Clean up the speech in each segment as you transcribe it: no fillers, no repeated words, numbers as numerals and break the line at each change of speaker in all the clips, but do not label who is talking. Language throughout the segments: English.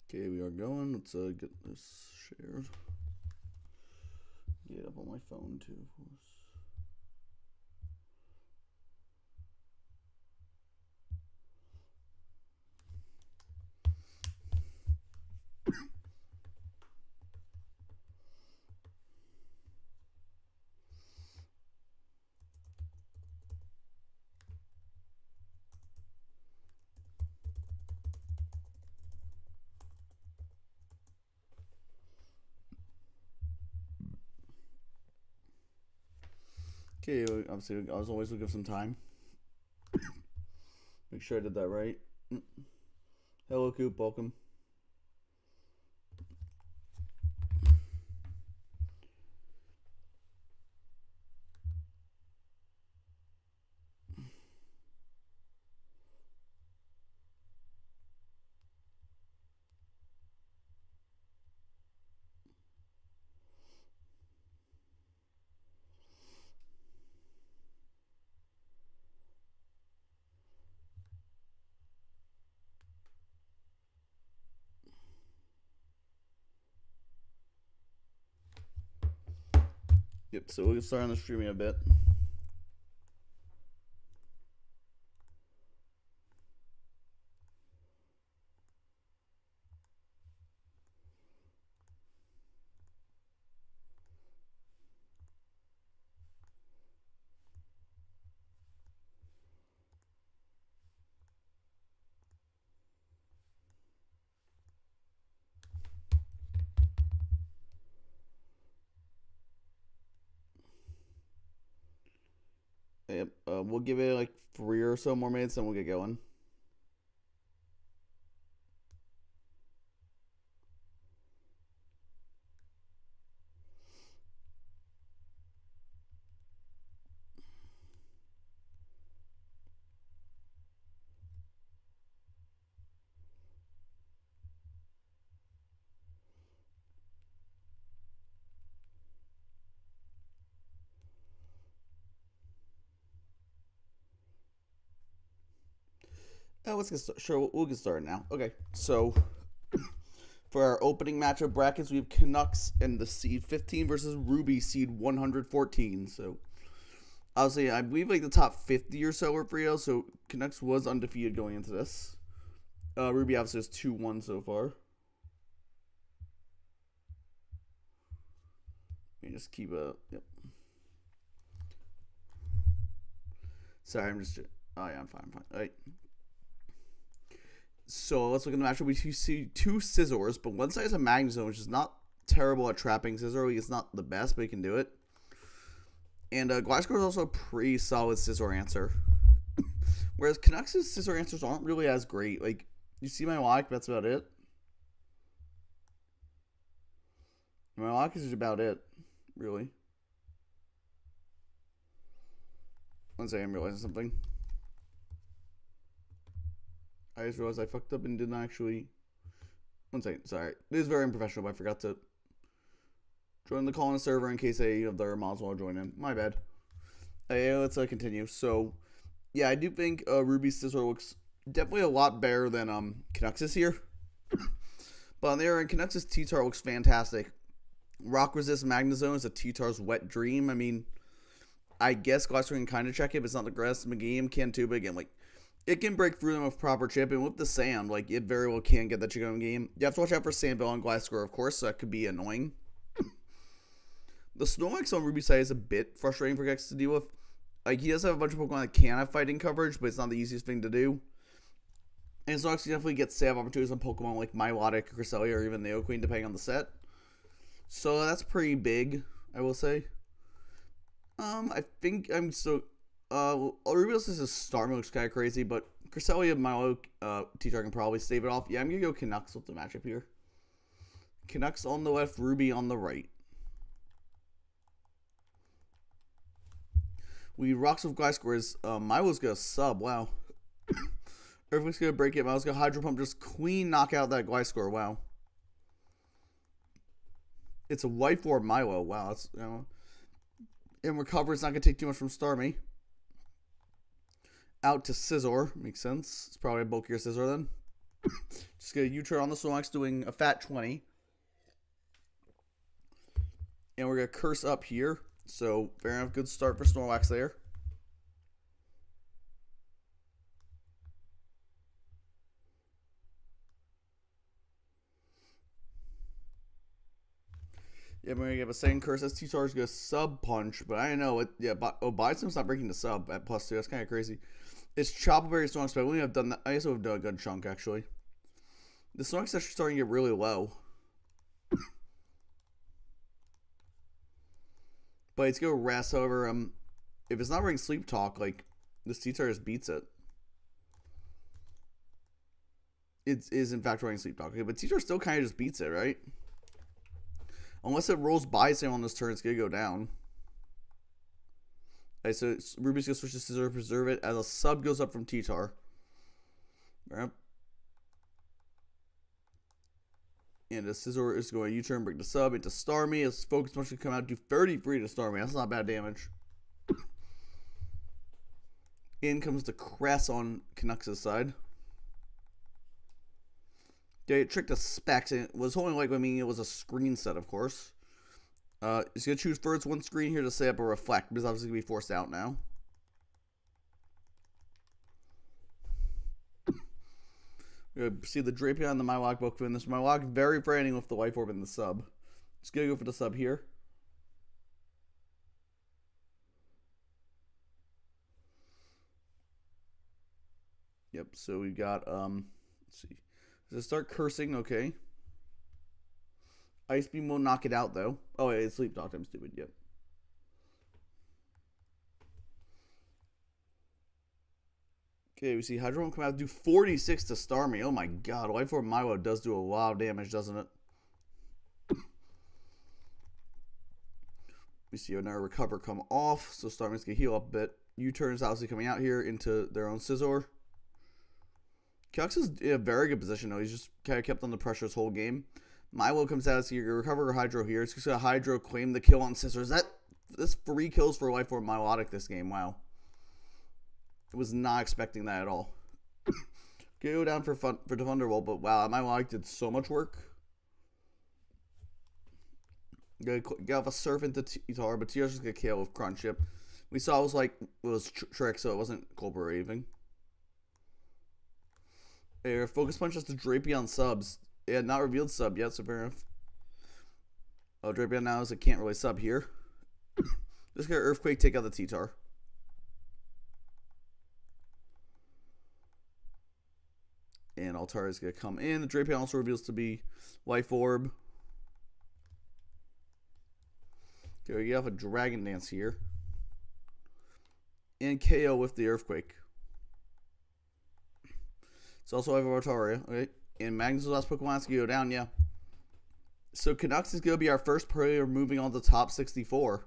Okay, we are going. Let's get this shared. Get it up on my phone too, of course. Okay, obviously, I was always looking for some time. Make sure I did that right. Hello, Coop. Welcome. Yep, so we'll start on the streaming a bit. Yep, we'll give it like 3 or so more minutes, and we'll get going. Let's get started. Sure, we'll get started now. Okay, so for our opening matchup brackets, we have Canucks and the seed 15 versus Ruby seed 114. So obviously, I believe like the top 50 or so are free. So Canucks was undefeated going into this. Ruby obviously has 2-1 so far. Let me just keep a yep. Sorry, I'm just. Oh yeah, I'm fine. I'm fine. All right. So let's look at the matchup. We see two Scizors, but one side is a Magnezone, which is not terrible at trapping Scizor. It's not the best, but he can do it. And Gliscor is also a pretty solid Scizor answer. Whereas Canucks' Scizor answers aren't really as great. Like, you see my lock, that's about it. My lock is about it, really. One second, I'm realizing something. I just realized I fucked up and didn't actually. One second, sorry. It is very unprofessional, but I forgot to join the call in server in case any of their mods want to join in. My bad. Let's continue. So, yeah, I do think Ruby Scizor looks definitely a lot better than Canucks here. But on the other end, Canucks' T-Tar looks fantastic. Rock Resist Magnezone is a T-Tar's wet dream. I mean, I guess Gliscor can kind of check it, but it's not the greatest in the game. Can too, but again, like, it can break through them with proper chip, and with the sand, like, it very well can get the Chico in game. You have to watch out for Sandbell and Gliscor, of course, so that could be annoying. The Snorlax on Ruby side is a bit frustrating for Gex to deal with. Like, he does have a bunch of Pokemon that can have fighting coverage, but it's not the easiest thing to do. And Snorlax definitely gets save opportunities on Pokemon like Milotic, Cresselia, or even Neoqueen, depending on the set. So that's pretty big, I will say. I think I'm so. Rubius is a Starmie looks kind of crazy, but Cresselia and Milo T-Tar can probably save it off. Yeah, I'm gonna go Canucks with the matchup here. Canucks on the left, Ruby on the right. We rocks with Gliscor. Milo's gonna sub. Wow. Everything's gonna break it. Milo's gonna Hydro Pump, just clean knock out that Gliscor. Wow. It's a white for Milo. Wow, that's and recover. It's not gonna take too much from Starmie. Out to Scizor. Makes sense. It's probably a bulkier Scizor then. Just get a U-turn on the Snorlax, doing a fat 20. And we're going to curse up here. So, fair enough. Good start for Snorlax there. Yeah, we're going to give a second curse. That's T-Star's going to sub-punch. But I don't know. Yeah, Bitem's not breaking the sub at +2. That's kind of crazy. It's Chople Berry Snorlax, but I wouldn't have done that. I guess I would have done a good chunk, actually. The Snorlax is actually starting to get really low. But it's going to rest. However, if it's not running Sleep Talk, like, this T-Star just beats it. It is, in fact, running Sleep Talk. Okay, but T-Star still kind of just beats it, right? Unless it rolls by Sam on this turn, it's going to go down. Okay, so Ruby's going to switch to Scizor, preserve it, as a sub goes up from T-Tar. Right. And the Scizor is going to U-turn, break the sub into Starmie. His Focus Punch can come out, do 33 to Starmie. That's not bad damage. In comes the Cress on Canucks' side. They tricked the Specs, and it was holding like, I mean, it was a screen set, of course. He's going to choose first one screen here to set up a Reflect, because obviously going to be forced out now. We're going to see the Drapion and the Milotic both doing this. Milotic very frightening with the Life Orb in the sub. Just going to go for the sub here. Yep, so we've got, let's see. Does it start cursing? Okay. Ice Beam will knock it out, though. Oh, it's Sleep Talk. I'm stupid. Yep. Okay, we see Hydro Pump come out and do 46 to Starmie. Oh my god. Life Orb Milo does do a lot of damage, doesn't it? We see another Recover come off, so Starmie's going to heal up a bit. U-turns obviously coming out here into their own Scizor. Canucks is in a very good position, though. He's just kind of kept under pressure this whole game. Milo comes out, so you recover Hydro here. It's just going to Hydro claim the kill on Scizor. Is that this 3 kills for Life Orb Milotic this game? Wow. I was not expecting that at all. Go down for Thunderbolt, but wow, Milotic did so much work. Get off a Surf into T-Tar, but T-Tar's just going to KO with Crunch Chip. We saw it was Trick, so it wasn't Culper or anything. Here, Focus Punch just to Drapion subs. Yeah, not revealed sub yet, so fair enough. Oh, Drapion now is it can't really sub here. Just get Earthquake, take out the T-Tar. And Altaria is going to come in. The Drapion also reveals to be Life Orb. Okay, we have a Dragon Dance here. And KO with the Earthquake. It's also have Altaria. Okay. And Magnus' last Pokemon has to go down, yeah. So Canucks is going to be our first player moving on to top 64.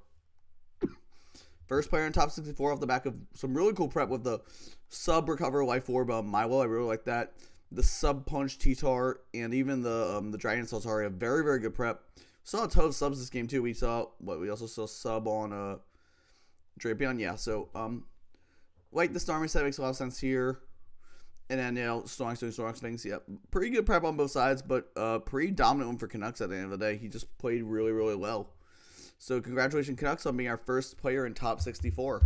First player in top 64 off the back of some really cool prep with the sub recover Life Orb Milo. I really like that. The sub punch T-Tar and even the Dragon Altaria. Very, very good prep. Saw a ton of subs this game too. We also saw sub on Drapion. Yeah, so like the Starmie set makes a lot of sense here. And then, you know, Snorlax doing Snorlax things. Yeah, pretty good prep on both sides, but pretty dominant one for Canucks at the end of the day. He just played really, really well. So congratulations, Canucks, on being our first player in top 64.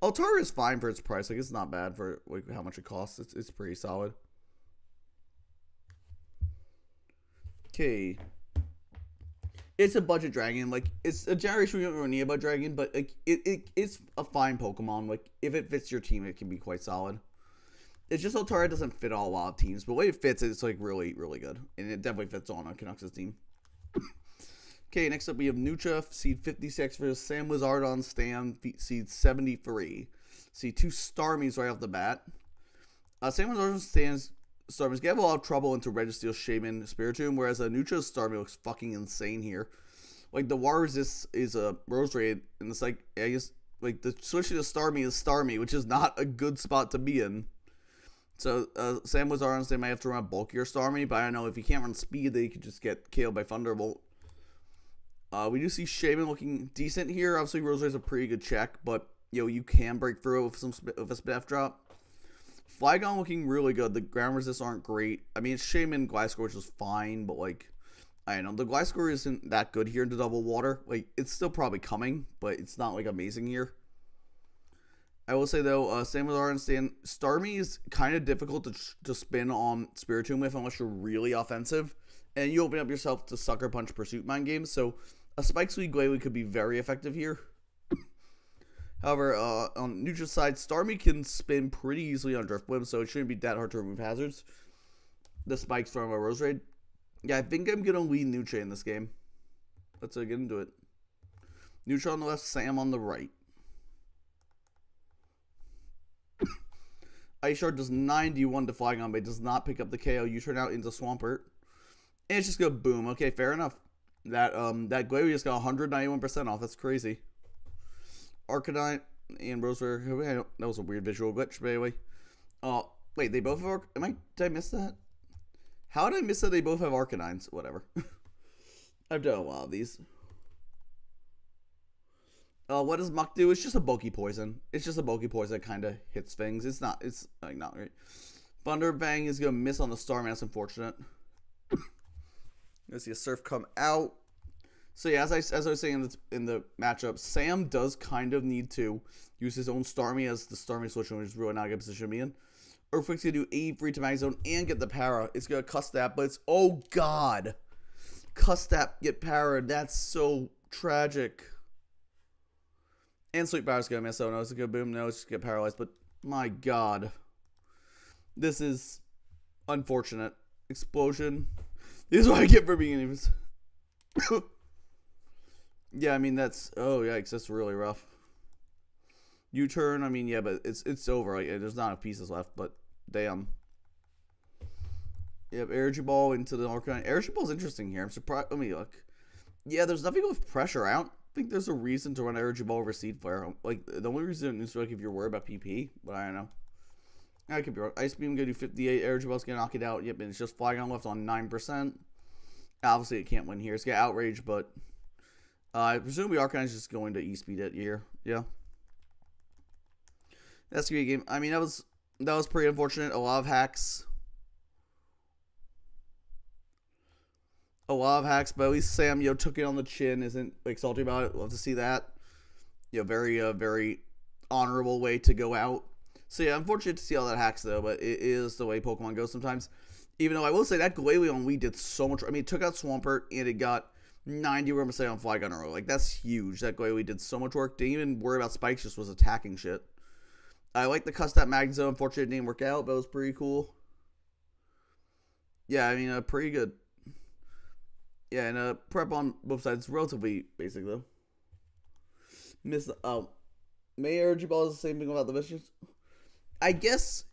Altaria is fine for its price. Like, it's not bad for like how much it costs. It's pretty solid. Okay. It's a budget dragon. Like, it's a generation we don't really need a budget dragon, but like it's a fine Pokemon. Like, if it fits your team, it can be quite solid. It's just Altaria doesn't fit all a lot of teams, but the way it fits, it's like really, really good. And it definitely fits on a Canucks team. Okay, next up we have Nucha, seed 56 versus Sam Wizardon, Stan, seed 73. See, 2 Starmies right off the bat. Sam Wizardon, Stan's Starmies get a lot of trouble into Registeel, Shaman, Spiritomb, whereas Nucha's Starmie looks fucking insane here. Like, the War Resist is a Rose Raid, and it's like, I guess, like, the switching to Starmie is Starmie, which is not a good spot to be in. So, Sam Wizardon, they might have to run a bulkier Starmie, but I don't know, if you can't run speed, then you could just get KO'd by Thunderbolt. We do see Shaman looking decent here. Obviously, Rose Raid's a pretty good check, but, you know, you can break through with a Spinef drop. Flygon looking really good. The ground resists aren't great. I mean, it's Shaman Gliscor, which is fine, but like, I don't know. The Gliscor isn't that good here into double water. Like, it's still probably coming, but it's not like amazing here. I will say though, Samuel and Starmie is kind of difficult to spin on Spiritomb with unless you're really offensive, and you open up yourself to Sucker Punch Pursuit Mind games. So a Spike Sweep Glalie could be very effective here. However, on neutral side, Starmie can spin pretty easily on Drifblim, so it shouldn't be that hard to remove hazards. The spikes from a Roserade. Yeah, I think I'm gonna lead Nutra in this game. Let's get into it. Nutra on the left, Sam on the right. Ice Shard does 91 to Flygon, but it does not pick up the KO. You turn out into Swampert. And it's just go boom. Okay, fair enough. That Glalie just got 191% off. That's crazy. Arcanine and Roserade. That was a weird visual glitch, but anyway. Wait, they both have did I miss that? How did I miss that they both have Arcanines? Whatever. I've done a lot of these. What does Muck do? It's just a bulky poison. It's just a bulky poison that kind of hits things. It's like not great. Thunderbang is gonna miss on the Starman. That's unfortunate. Let's see a Surf come out. So yeah, as I was saying in the matchup, Sam does kind of need to use his own Starmie as the Starmie solution, which is really not a good position to be in. Earthquake's gonna do 83 to Mag Zone and get the para. It's gonna cuss that, but it's oh god, cuss that, get para. That's so tragic. And Sweet Power's gonna miss. Oh no, it's a good boom. No, it's just get paralyzed. But my god, this is unfortunate. Explosion. This is what I get for being anyways. Yeah, I mean that's yikes, that's really rough. U-turn, I mean yeah, but it's over. Like there's not enough pieces left. But damn. Yep, Energy Ball into the Arcanine. Energy Ball's interesting here. I'm surprised. Let me look. Yeah, there's nothing with pressure. I don't think there's a reason to run Energy Ball over Seed Flare. Like the only reason is like if you're worried about PP, but I don't know. I could be wrong. Ice Beam gonna do 58. Energy Ball's gonna knock it out. Yep, and it's just Flygon left on 9%. Obviously, it can't win here. It's got Outrage, but I presume Arcanine's just going to E-Speed it here. Yeah, that's gonna be a game. I mean, that was pretty unfortunate. A lot of hacks. But at least Sam, took it on the chin. Isn't like salty about it. Love to see that. Very, very honorable way to go out. So yeah, unfortunate to see all that hacks though, but it is the way Pokemon goes sometimes. Even though I will say that Glalie on Wii did so much. I mean, it took out Swampert and it got 90% on Flygon early. Like that's huge. That Glalie did so much work. Didn't even worry about spikes. Just was attacking shit. I like the cuss that Mag Zone. Unfortunately, it didn't work out, but it was pretty cool. Yeah, I mean, pretty good. Yeah, and prep on both sides relatively basic though. May Energy Ball is the same thing about the missions. I guess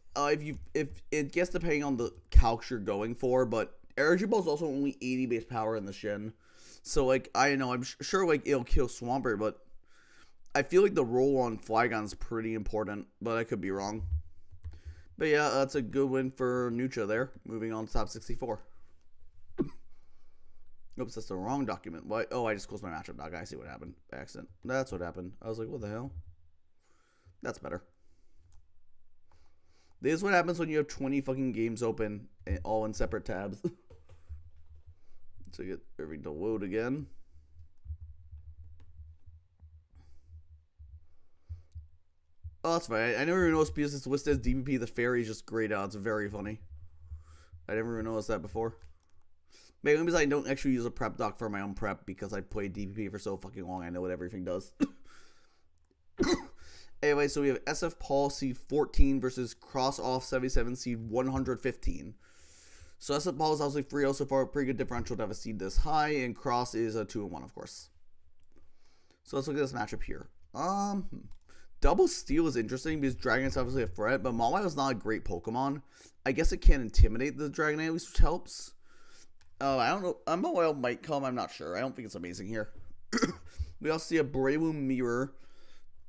if it gets depending on the calcs you're going for, but Energy Ball is also only 80 base power in the Shin, so like I don't know, I'm sure like it'll kill Swampert, but I feel like the roll on Flygon is pretty important, but I could be wrong. But yeah, that's a good win for Nutra there. Moving on to top 64. Oops, that's the wrong document. What? Oh, I just closed my matchup doc. I see what happened by accident. That's what happened. I was like, what the hell? That's better. This is what happens when you have 20 fucking games open and all in separate tabs. So get everything to load again. Oh, that's fine. I never even noticed because it's listed as DPP. The fairy is just grayed out. It's very funny. I never even noticed that before. Maybe because I don't actually use a prep doc for my own prep because I played DPP for so fucking long. I know what everything does. Anyway, so we have SF Paul seed 14 versus Cross Off 77 seed 115. So SF Paul is obviously 3-0 so far. Pretty good differential to have a seed this high. And Cross is a 2-1, of course. So let's look at this matchup here. Double Steel is interesting because Dragonite's obviously a threat, but Mawile is not a great Pokemon. I guess it can intimidate the Dragonite at least, which helps. I don't know. Mawile might come. I'm not sure. I don't think it's amazing here. We also see a Breloom Mirror.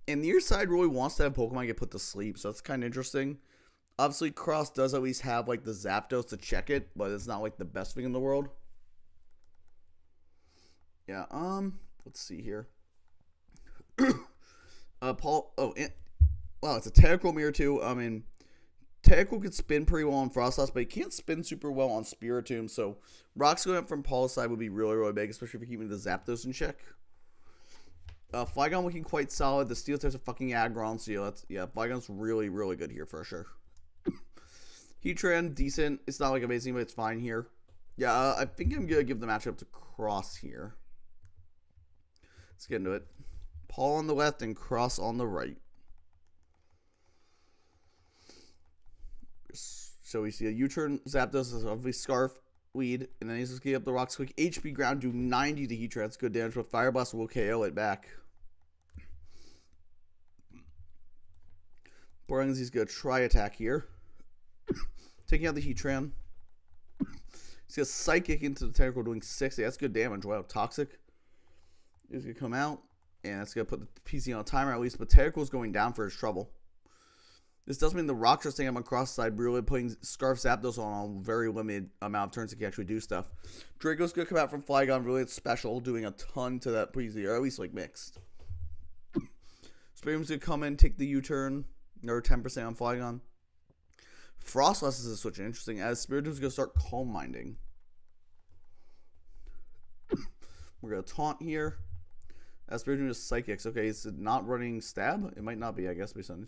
And near side really wants to have Pokemon get put to sleep, so that's kind of interesting. Obviously, Cross does at least have like the Zapdos to check it, but it's not like the best thing in the world. Yeah. Let's see here. Paul. Oh, wow. It's a Tentacruel Mirror too. Tentacle could spin pretty well on Frostlass, but he can't spin super well on Spiritomb. So rocks going up from Paul's side would be really, really big, especially if you're keeping the Zapdos in check. Flygon looking quite solid. The Steel types of fucking aggron, so yeah, Flygon's really, really good here for sure. Heatran, decent. It's not like amazing, but it's fine here. Yeah, I think I'm gonna give the matchup to Cross here. Let's get into it. Paul on the left and Cross on the right. So we see a U-turn. Zapdos is obviously Scarf, Lead, and then he's just getting up the Rocks quick. HP ground, do 90 to Heatran. That's good damage, but Fire Blast will KO it back. Borings, he's gonna try attack here. Taking out the Heatran. He's got Psychic into the Tentacle doing 60. That's good damage. Wow, Toxic is going to come out. And that's going to put the PC on a timer at least. But Tentacle's going down for his trouble. This does mean the Rocks are staying up on Cross side, really putting Scarf Zapdos on a very limited amount of turns that can actually do stuff. Draco's going to come out from Flygon, really special, doing a ton to that PC, or at least like mixed. Spiritom's going to come in, take the U-turn, or 10% on Flygon. Frostlass is switching interesting as Spiritom's going to start Calm Minding. We're going to Taunt here. As Spiritomb is Psychics. Okay, is it not running Stab? It might not be, I guess, based on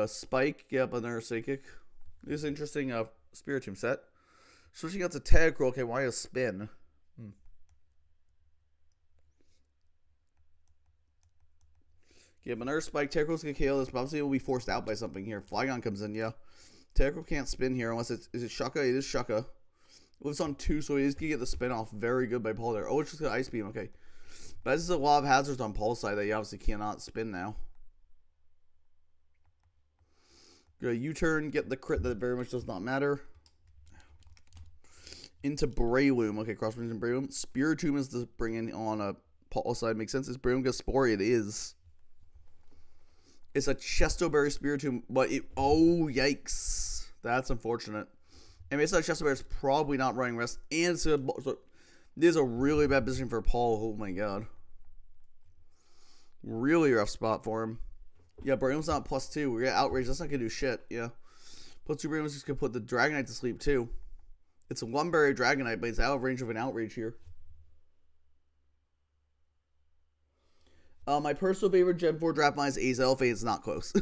Spike. Get up another Psychic. This is interesting Spiritomb set. Switching out to Tentacruel. Okay, why a Spin? Get another Spike. Tentacruel's going to KO this, but obviously it will be forced out by something here. Flygon comes in, yeah. Tentacruel can't spin here unless it's... Is it Shucka? It is Shucka. It lives on 2, so he is going to get the spin off. Very good by Paul there. Oh, it's just going to Ice Beam. Okay. But this is a lot of hazards on Paul's side that he obviously cannot spin now. Go U-turn. Get the crit that very much does not matter. Into Breloom. Okay, cross range and Breloom. Spiritomb is the bringing on a Paul's side. Makes sense. Is Breloom going to Spore? It is. It's a Chesto Berry Spiritomb, but it... Oh, yikes. That's unfortunate. And based on Chesto Berry, it's probably not running Rest. And it's a... So, this is a really bad position for Paul. Oh, my God. Really rough spot for him. Yeah, Breloom's not +2. We're going to Outrage. That's not going to do shit. Yeah. +2 Breloom's just going to put the Dragonite to sleep, too. It's a 1-berry Dragonite, but it's out of range of an Outrage here. My personal favorite Gen 4 draft line is Azelf, and it's not close.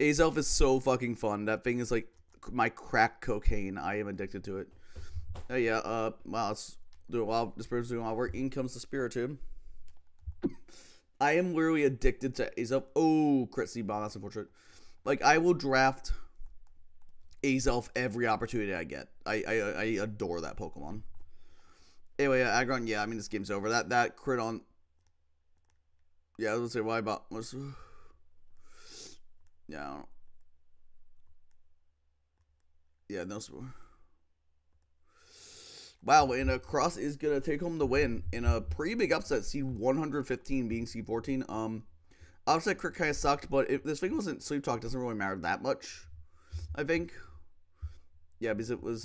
Azelf is so fucking fun. That thing is like my crack cocaine. I am addicted to it. Yeah, wow, let's do it while this person's doing a lot of work. In comes the Spiritomb. I am literally addicted to Azelf. Oh, crit C-Bomb, that's unfortunate. Like, I will draft Azelf every opportunity I get. I adore that Pokemon. Anyway, Aggron, yeah, I mean, this game's over. That crit on... Yeah, I was gonna say, why about... Was, yeah, I don't know. Yeah, no... Wow, and Cross is going to take home the win in a pretty big upset. Seed 115 being seed 14. Obviously, crit kind of sucked, but if this thing wasn't Sleep Talk, it doesn't really matter that much, I think. Yeah, because it was,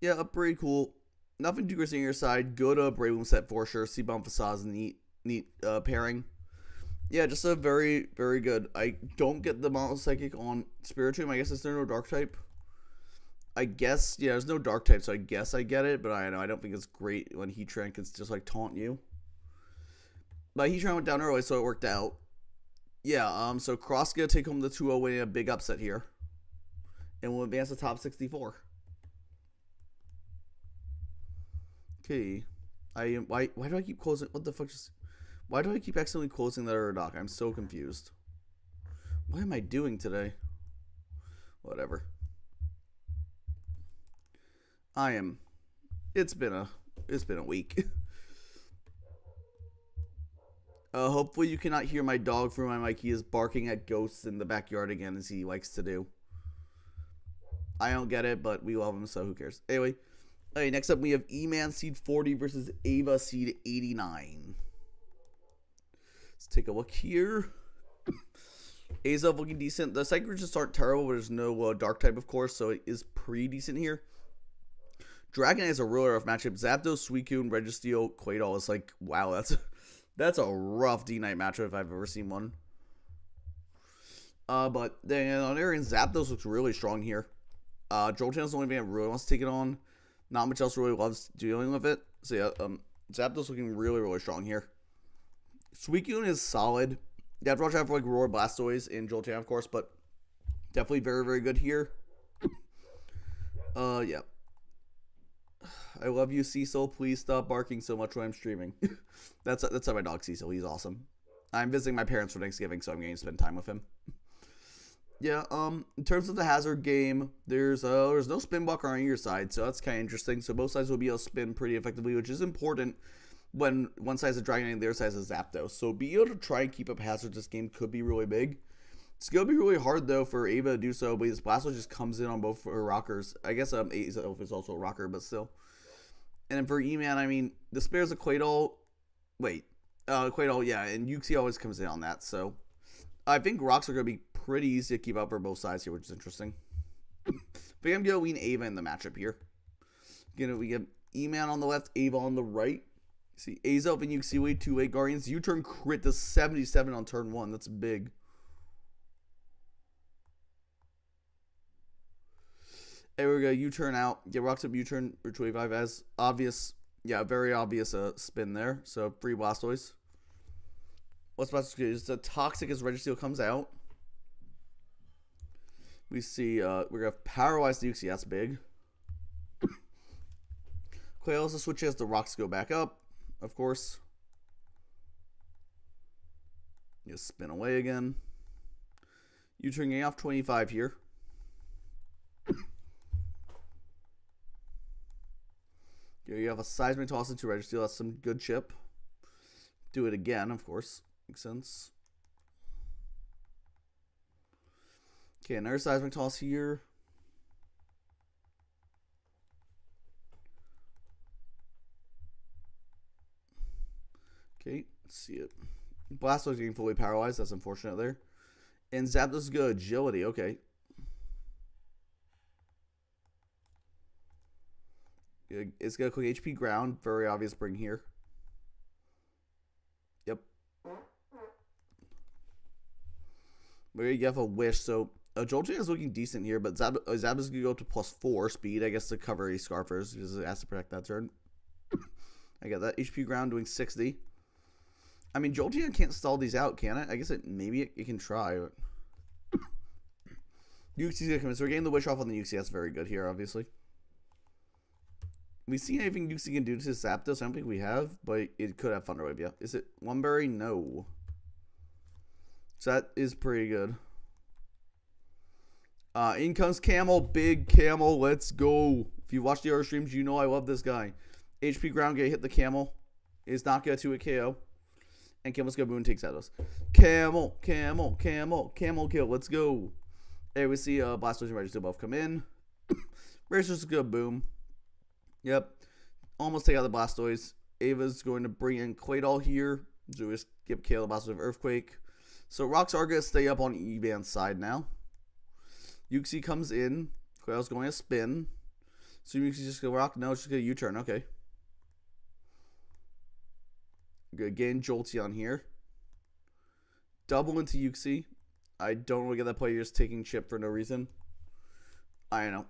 yeah, pretty cool. Nothing too crazy on your side. Good Breloom set for sure. C-Bomb Facade is a neat pairing. Yeah, just a very, very good. I don't get the Mono Psychic on Spiritomb. I guess it's no Dark type. I guess, yeah, there's no Dark type, so I guess I get it, but I know I don't think it's great when Heatran can just, like, taunt you. But Heatran went down early, so it worked out. Yeah, so Cross gonna take home the 2-0 win in a big upset here. And we'll advance to top 64. Okay. Why do I keep closing? What the fuck just... Why do I keep accidentally closing that other dock? I'm so confused. What am I doing today? Whatever. It's been a week. Hopefully you cannot hear my dog through my mic. He is barking at ghosts in the backyard again, as he likes to do. I don't get it, but we love him, so who cares? Anyway, okay, next up we have E-Man seed 40 versus Ava seed 89. Let's take a look here. Azelf looking decent. The Psychic just aren't terrible, but there's no Dark type, of course, so it is pretty decent here. Dragonite is a really rough matchup. Zapdos, Suicune, Registeel, Quaidol is like, wow, that's a rough D-Knight matchup if I've ever seen one. But then on Aaron, Zapdos looks really strong here. Jolteon's the only thing that really wants to take it on. Not much else really loves dealing with it. So yeah, Zapdos looking really, really strong here. Suicune is solid. You have to watch out for like Roar, Blastoise, and Jolteon, of course, but definitely very, very good here. Yeah. I love you, Cecil. Please stop barking so much when I'm streaming. That's how my dog Cecil. He's awesome. I'm visiting my parents for Thanksgiving, so I'm going to spend time with him. Yeah, in terms of the hazard game, there's no spin blocker on either side, so that's kind of interesting. So both sides will be able to spin pretty effectively, which is important when one side is a Dragonite and the other side is a Zapdos. So being able to try and keep up hazards this game could be really big. It's going to be really hard, though, for Ava to do so, because Blastoise just comes in on both her rockers. I guess Azelf is also a rocker, but still. And then for E-Man, I mean, the spares of Quaidol. Wait. Quaidol, yeah, and Uxie always comes in on that, so. I think rocks are going to be pretty easy to keep up for both sides here, which is interesting. But I'm going to win Ava in the matchup here. We get E-Man on the left, Ava on the right. See, Azelf and Uxie, 2-8 Guardians. U-turn crit to 77 on turn 1. That's big. And we're going to U-turn out. Get rocks up U-turn for 25 as obvious. Yeah, very obvious spin there. So, free Blastoise. What's Blastoise do? It's toxic as Registeel comes out. We see, we're going to Paralyze the Uxie. That's big. Clay also switches as the rocks go back up, of course. You spin away again. U-turn getting off 25 here. You have a Seismic Toss into Registeel. That's some good chip. Do it again, of course. Makes sense. Okay, another Seismic Toss here. Okay, let's see it. Blastoise getting fully paralyzed. That's unfortunate there. And Zapdos good agility. Okay. It's got a quick HP ground. Very obvious bring here. Yep. But you have a wish. So Jolteon is looking decent here, but Zapdos is going to go to +4 speed, I guess, to cover a Scarfers because it has to protect that turn. I got that. HP ground doing 60. I mean, Jolteon can't stall these out, can it? I guess maybe it can try. But Uxie's going to come in. So we're getting the wish off on the Uxie. That's very good here, obviously. We see anything Uxie can do to Zapdos? I don't think we have, but it could have Thunder Wave, yeah. Is it One Berry? No. So that is pretty good. In comes Camel, big Camel, let's go. If you watch the other streams, you know I love this guy. HP ground gonna hit the Camel. Is not gonna do a KO. And Camel's gonna boom and takes Zapdos. Camel, Camel, Camel, Camel kill, let's go. Hey, we see Blastoise and Registeel both come in. Registeel's gonna boom. Yep. Almost take out the Blastoise. Ava's going to bring in Quaidol here. So we just give KO the Blastoise of Earthquake. So rocks are going to stay up on Evan's side now. Uxie comes in. Quaidol's going to spin. So Uxie's just going to rock. No, it's just going to U-turn. Okay. Good. Gain Jolteon here. Double into Uxie. I don't really get that play. You're just taking chip for no reason. I know.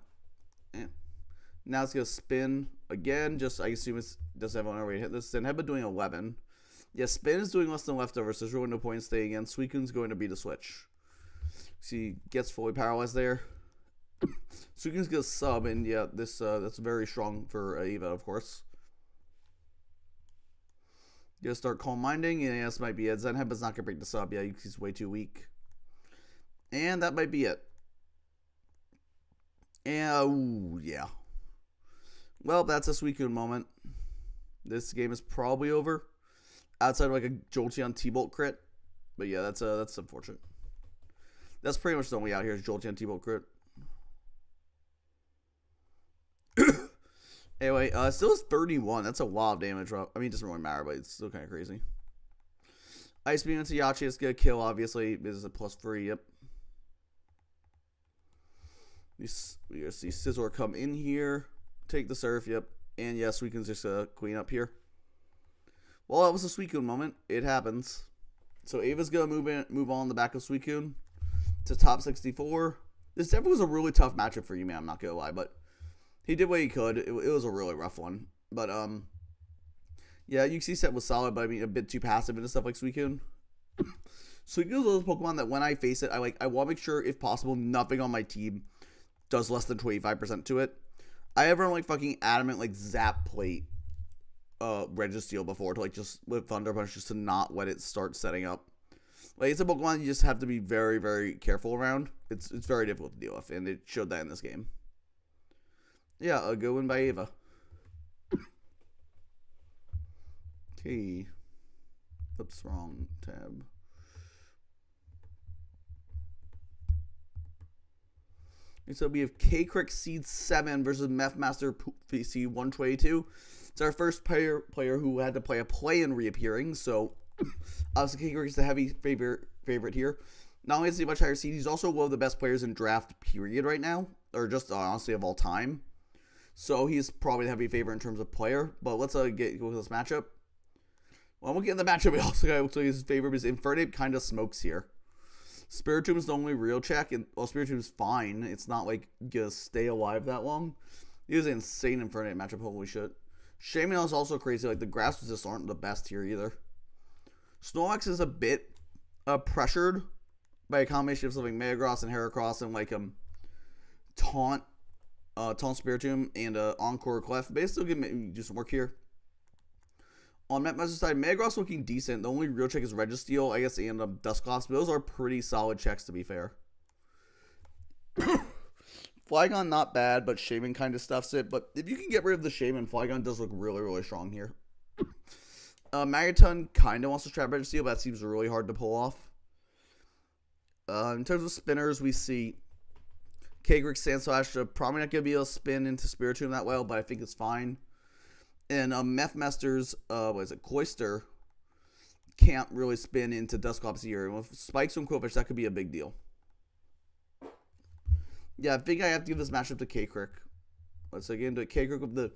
Yeah. Now it's going to spin again. Just, I assume it doesn't have another way to hit this. Then Heba doing 11. Yeah, spin is doing less than leftovers, so there's really no point in staying in. Suicune's going to be the switch. See, gets fully paralyzed there. Suicune's going to sub, and yeah, this that's very strong for Eva, of course. Gonna start Calm Minding, and yeah, this might be it. Zen Heba's not going to break the sub. Yeah, he's way too weak. And that might be it. And, ooh, yeah. Well, that's a Suicune moment. This game is probably over. Outside of like a Jolteon T-Bolt crit. But yeah, that's unfortunate. That's pretty much the only out here is Jolteon T-Bolt crit. Anyway, still is 31. That's a lot of damage. I mean, it doesn't really matter, but it's still kind of crazy. Ice Beam into Yachi is going to kill, obviously. This is a +3, yep. We going to see Scizor come in here. Take the Surf, yep. And yes, we can just clean up here. Well, that was a Suicune moment. It happens. So Ava's going to move on the back of Suicune. to top 64. This definitely was a really tough matchup for you, man. I'm not gonna lie, but he did what he could. It was a really rough one, but yeah, UC set was solid, but I mean a bit too passive into stuff like Suicune. Suicune is one of those Pokemon that when I face it, I want to make sure, if possible, nothing on my team does less than 25% to it. I ever like fucking adamant like Zap Plate Registeel before to like just with Thunder Punch just to not let it start setting up. Like it's a Pokemon you just have to be very, very careful around. It's very difficult to deal with, and it showed that in this game. Yeah, a good win by Ava. Okay. Oops, wrong tab. And so we have K-Crick Seed 7 versus Meth Master PC 122. It's our first player who had to play a play-in reappearing, so obviously K-Crick is the heavy favorite here. Not only is he a much higher seed, he's also one of the best players in draft period right now, or just honestly of all time. So he's probably the heavy favorite in terms of player. But let's go with this matchup. Well, we'll get in the matchup. We also got to his favorite because Infernape kind of smokes here. Spiritomb is the only real check, and well, Spiritomb is fine. It's not like gonna stay alive that long. He was an insane Infernape matchup. Holy shit. Shaman is also crazy. Like the grass resists aren't the best here either. Snorlax is a bit pressured by a combination of something Metagross and Heracross and like Taunt Spiritomb and Encore Clef. But they still can do some work here. On Metmaster's side, Metagross looking decent. The only real check is Registeel, I guess, and Dusclops. But those are pretty solid checks, to be fair. Flygon, not bad, but Shaman kind of stuffs it. But if you can get rid of the Shaman, Flygon does look really, really strong here. Magaton kind of wants to trap Registeel, but that seems really hard to pull off. In terms of spinners, we see K-Crick Sandslash. Probably not going to be able to spin into Spiritomb that well, but I think it's fine. And Meth Master's, Cloyster can't really spin into Dusclops here. And with Spikes from Quillfish, that could be a big deal. Yeah, I think I have to give this matchup to K-Crick. Let's again to K-Crick with the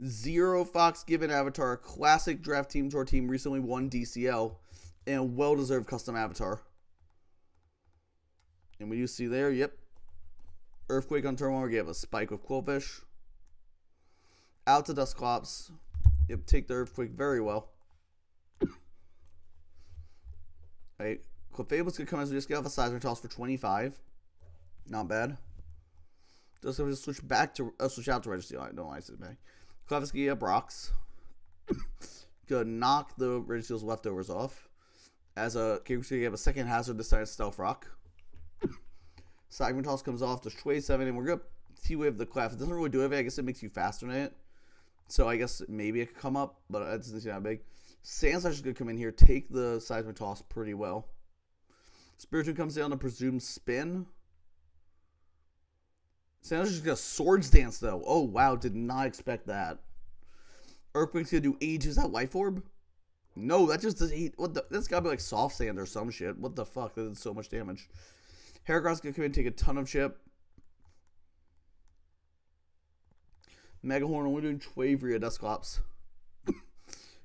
Zero Fox Given Avatar, classic Draft Team Tour team, recently won DCL, and well-deserved custom avatar. And what you see there, yep. Earthquake on turn 1, we have a Spike with Quillfish. Out to Dusclops. Yep, take the Earthquake very well. Alright, Clefable's gonna come as we just get off a Seismic Toss for 25. Not bad. Just have to switch back to switch out to Registeel. I don't know why I said back. Clef's gonna get Brox. Gonna knock the Registeel's leftovers off. As a K-Crick's gonna have a second hazard, this time Stealth Rock. Seismic Toss comes off to 27, and we're gonna T-Wave the Clef. It doesn't really do anything. I guess it makes you faster than it. So I guess maybe it could come up, but it's not big. Sandslash is going to come in here, take the Seismic Toss pretty well. Spiritomb comes down to presume spin. Sandslash is going to Swords Dance, though. Oh, wow. Did not expect that. Earthquake's going to do Age. Is that Life Orb? No, that just does 8. What the? That's got to be like Soft Sand or some shit. What the fuck? That did so much damage. Heracross going to come in and take a ton of chip. Megahorn only doing Twavery at Dusclops.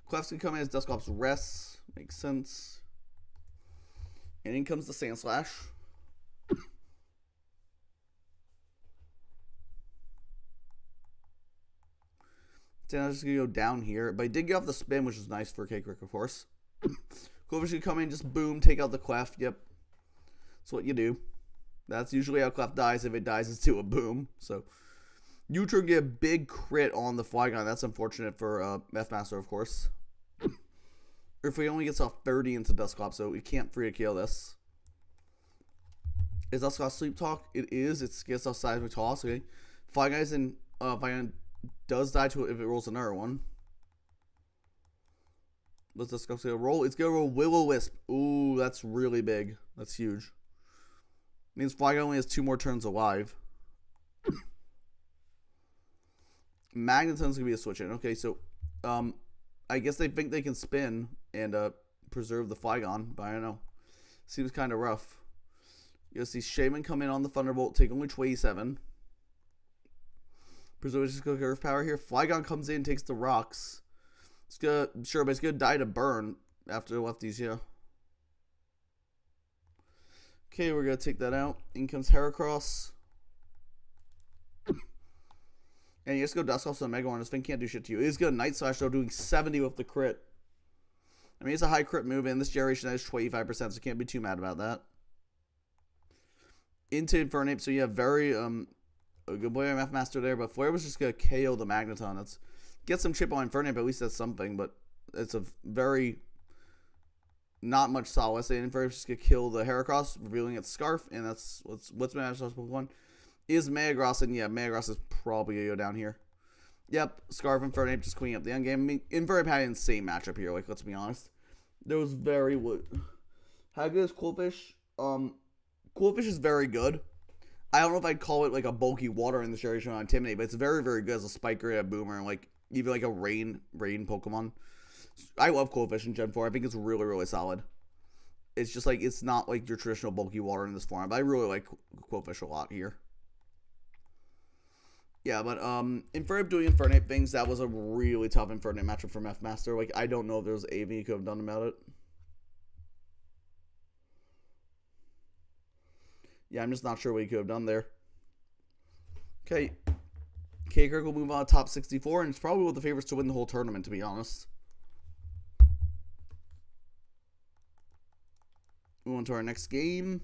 Clef's gonna come in as Dusclops rests. Makes sense. And in comes the Sandslash. Sandslash is gonna go down here. But he did get off the spin, which is nice for K-Crick, of course. Clover's gonna come in, just boom, take out the Clef. Yep. That's what you do. That's usually how Clef dies. If it dies, it's to a boom. So U-turn get a big crit on the Flygon. That's unfortunate for Meth Master, of course. Or if he only gets off 30 into Dusclops, so we can't free to kill this. Is Dusclops Sleep Talk? It is. It gets off Seismic Toss. Okay. Flygon's in. Flygon does die to it if it rolls another one. Let's Dusclops go roll. It's gonna roll Will-O-Wisp. Ooh, that's really big. That's huge. Means Flygon only has 2 more turns alive. Magneton's gonna be a switch in. Okay, so I guess they think they can spin and preserve the Flygon, but I don't know. Seems kind of rough. You'll see Shaman come in on the Thunderbolt, take only 27. Presumably just go Earth Power here. Flygon comes in, takes the rocks. It's gonna but it's gonna die to burn after the lefties, yeah. Okay, we're going to take that out. In comes Heracross. And you just go Dust Off, so Mega Horn. This thing can't do shit to you. It is good. Night Slash, though, doing 70 with the crit. I mean, it's a high crit move, and this generation has 25%, so can't be too mad about that. Into Infernape, so you have very, a good boy MF Master there, but Flare was just going to KO the Magneton. That's, get some chip on Infernape, at least that's something, but it's a very, not much solid. So Infernape's just going to kill the Heracross, revealing its Scarf, and that's, what's my Master's Pokemon? Is Metagross, and yeah, Metagross is probably going to go down here. Yep, Scarf Infernape just cleaning up the endgame. I mean, Infernape had an insane matchup here, like, let's be honest. There was very, how good is Qwilfish? Qwilfish is very good. I don't know if I'd call it, like, a bulky water in this generation on Intimidate, but it's very, very good as a Spiker, a Boomer, and, like, even, like, a rain Pokemon. I love Qwilfish in Gen 4. I think it's really, really solid. It's just, like, it's not, like, your traditional bulky water in this form, but I really like Qwilfish a lot here. Yeah, but Infernape doing Infernape things, that was a really tough Infernape matchup from F Master. Like, I don't know if there was anything you could have done about it. Yeah, I'm just not sure what you could have done there. Okay. K-Kirk will move on to top 64, and it's probably one of the favorites to win the whole tournament, to be honest. Move on to our next game.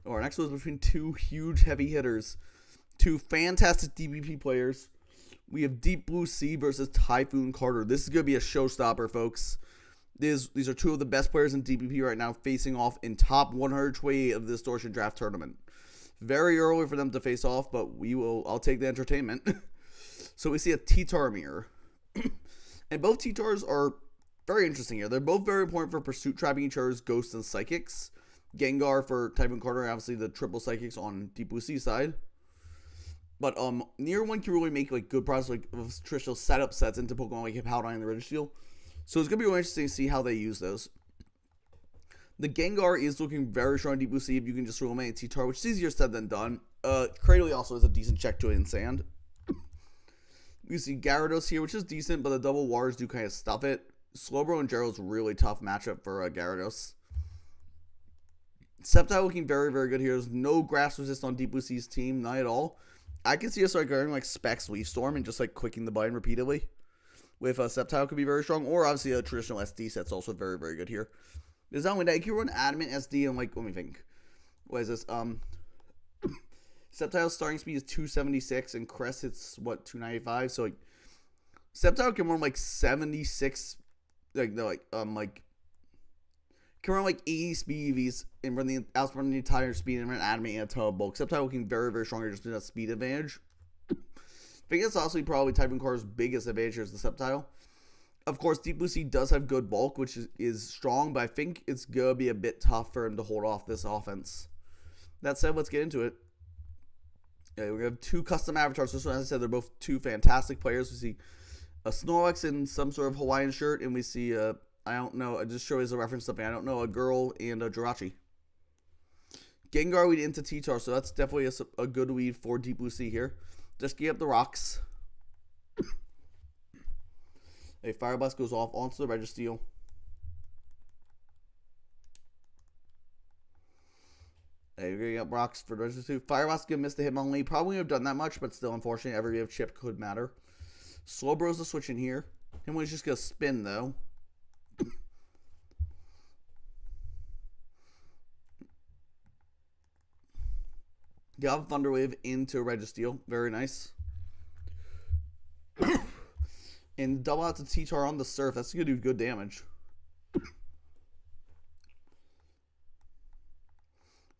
Our next one is between two huge heavy hitters. Two fantastic DBP players. We have Deep Blue Sea versus Typhoon Carter. This is going to be a showstopper, folks. These are two of the best players in DBP right now facing off in top 128 of the Distortion Draft Tournament. Very early for them to face off, but I'll take the entertainment. So we see a T-Tar mirror. And both T-Tars are very interesting here. They're both very important for pursuit trapping each other's ghosts and psychics. Gengar for Typhoon Carter, obviously the triple psychics on Deep Blue Sea side. But near one can really make like good progress like traditional setup sets into Pokemon like Hippowdon and the Registeel. So it's gonna be really interesting to see how they use those. The Gengar is looking very strong in Deep Blue Sea if you can just eliminate T-Tar, which is easier said than done. Cradily also has a decent check to it in Sand. You see Gyarados here, which is decent, but the double waters do kind of stuff it. Slowbro and Gerald's really tough matchup for Gyarados. Sceptile looking very, very good here. There's no grass resist on Deep Blue Sea's team, not at all. I can see us like going like Specs Leaf Storm and just like clicking the button repeatedly. With Sceptile could be very strong, or obviously a traditional SD set's also very, very good here. There's not only that, you can run Adamant SD and like, let me think. What is this? Sceptile's starting speed is 276 and Crest hits what, 295. So like Sceptile can run like 76 can run like 80 speed EVs and outrun the entire speed and run Adamant and a ton of bulk. Sceptile looking very, very strong here just with that speed advantage. I think that's also probably Typhoon Carter's biggest advantage is the Sceptile. Of course, Deep Blue Sea does have good bulk, which is strong, but I think it's going to be a bit tough for him to hold off this offense. That said, let's get into it. Yeah, we're going to have two custom avatars. So as I said, they're both two fantastic players. We see a Snorlax in some sort of Hawaiian shirt, and we see I don't know, I just show you as a reference to something. I don't know, a girl and a Jirachi. Gengar lead into T-Tar, so that's definitely a good lead for Deep Blue Sea here. Just get up the rocks. A Fire Blast goes off onto the Registeel. Hey, you're getting up rocks for the Registeel. Fire Blast gonna miss the Hitmonlee. Probably wouldn't have done that much, but still, unfortunately, every give chip could matter. Slowbro's a switch in here. Hitmonlee's just gonna spin though. Got Thunder Wave into Registeel. Very nice. And double out to T-Tar on the Surf. That's going to do good damage.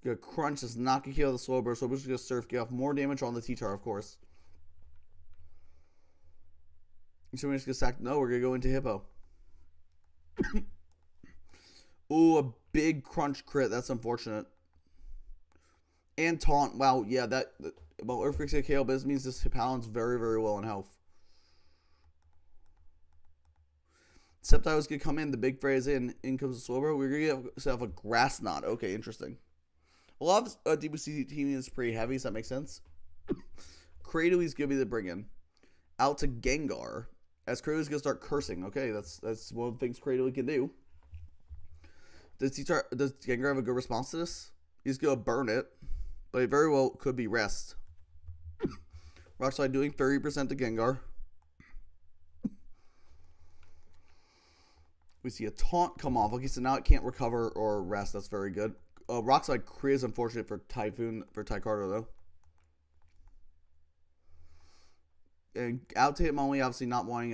Good Crunch is not going to kill the Slowbro, so we're just going to Surf. Get off more damage on the T-Tar, of course. So we're just going to sack. No, we're going to go into Hippo. Ooh, a big Crunch crit. That's unfortunate. And Taunt. Wow, yeah, well, Earthquake's going to KO, but this means this Hippowdon's very, very low in health. Sceptile's going to come in. The big phrase in comes the Slowbro. We're going to get ourselves a Grass Knot. Okay, interesting. A lot of Deep Blue Sea team is pretty heavy, so that makes sense. Cradleby's going to be the bring-in. Out to Gengar. As Cradleby's going to start cursing. Okay, that's one of the things Cradleby can do. Does Gengar have a good response to this? He's gonna burn it, but it very well could be rest. Rock Slide doing 30% to Gengar. We see a taunt come off. Okay, so now it can't recover or rest. That's very good. Rock Slide Crit is unfortunate for Typhoon, for Tycardo, though. And out to Hitmonlee, obviously not wanting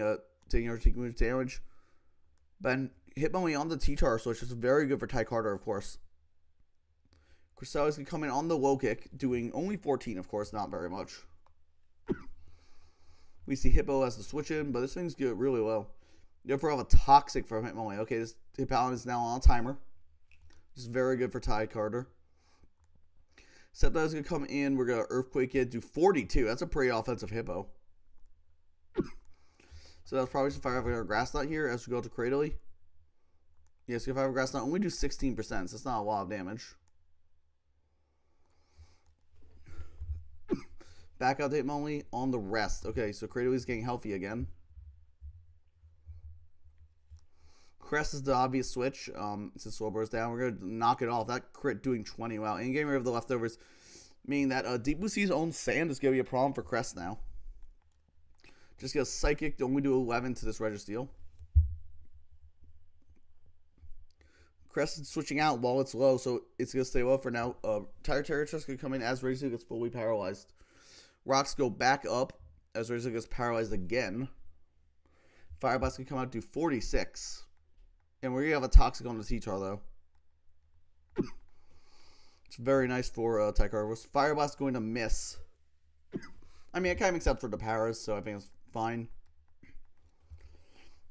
taking much damage. But Hitmonlee on the T-Tar, so it's just very good for Tycardo, of course. Cresselia can come in on the low kick, doing only 14, of course, not very much. We see Hippo has to switch in, but this thing's good really well. Therefore, I have a Toxic from Hitmonlee. Okay, this Hippowdon is now on a timer. This is very good for Tycardo. Sceptile is going to come in. We're going to Earthquake it, do 42. That's a pretty offensive Hippo. So that's probably some Fire Fire Grass Knot here as we go to Cradily. Yes, if I have a Grass Knot, only do 16%, so it's not a lot of damage. Back out to Hitmonlee on the rest. Okay, so Cradoly's getting healthy again. Crest is the obvious switch. Since Slowbro's down, we're going to knock it off. That crit doing 20. Wow, and getting rid of the leftovers, meaning that Deep Blue Sea's own Sand is going to be a problem for Crest now. Just get a Psychic to only do 11 to this Registeel. Crest is switching out while it's low, so it's going to stay low for now. Tire Terrortrust going to come in as Registeel gets fully paralyzed. Rocks go back up as Registeel gets paralyzed again. Fire Blast can come out to 46. And we're going to have a Toxic on the T-Tar, though. It's very nice for Tycardo. Fire Blast going to miss. I mean, it kind of makes up for the Paras, so I think it's fine.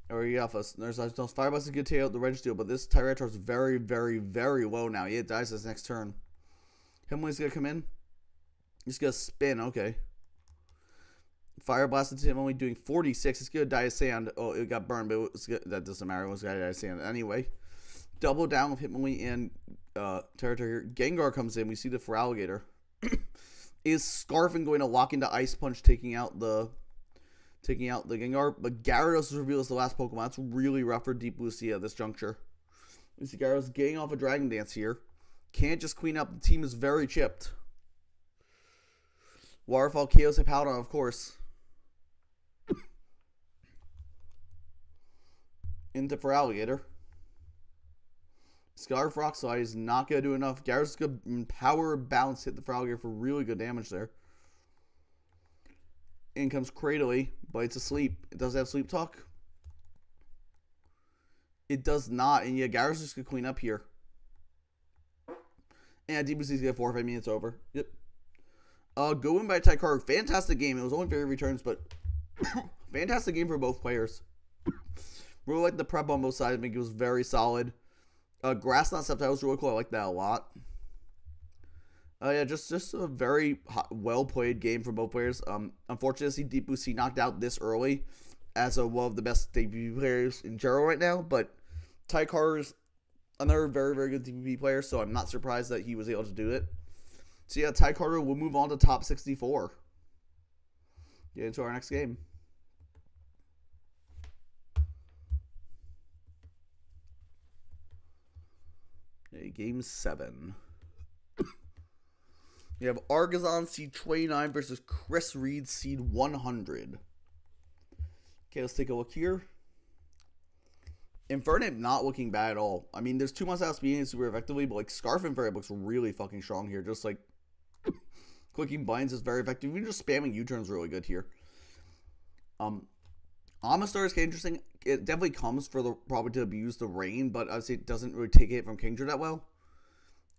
Or yeah, there's Fire Blast is good to take out the Registeel, but this Tyranitar is very, very, very low now. It dies this next turn. Hitmonlee's going to come in. He's going to spin. Okay. Fire Blast into Hitmonlee doing 46. It's going to die of sand. Oh, it got burned, but that doesn't matter. It was going to die of sand anyway. Double down with Hitmonlee and Territory here. Gengar comes in. We see the Feraligatr. Is Scarfing going to lock into Ice Punch, taking out the Gengar? But Gyarados is revealed as the last Pokemon. That's really rough for Deep Blue Sea at this juncture. We see Gyarados getting off a Dragon Dance here. Can't just clean up. The team is very chipped. Waterfall, Chaos, Hippowdon, of course. Into Feraligatr. Scarf Rock Slide is not going to do enough. Gyarados is going to power bounce, hit the Feraligatr for really good damage there. In comes Cradily, but it's asleep. It does have Sleep Talk. It does not, and yeah, Gyarados is just going to clean up here. And Deep Blue Sea's going to forfeit me. It's over. Yep. Go in by Tycardo. Fantastic game. It was only 3 returns, but fantastic game for both players. Really like the prep on both sides. I think it was very solid. Grass Knot Sceptile was really cool. I like that a lot. Yeah, just a very well played game for both players. Unfortunately, to see Deep Blue Sea knocked out this early as one of the best DPP players in general right now. But Tycardo is another very, very good DPP player, so I'm not surprised that he was able to do it. So yeah, Tycardo will move on to top 64. Get into our next game. Okay, game 7. We have Argazon seed 29 versus Chris Reed seed 100. Okay, let's take a look here. Infernape not looking bad at all. I mean, there's 2 months out speeding super effectively, but like Scarf Infernape looks really fucking strong here. Just like clicking binds is very effective. Even just spamming U-turns really good here. Amistar is interesting. It definitely comes for the probably to abuse the rain, but obviously it doesn't really take it from Kingdra that well.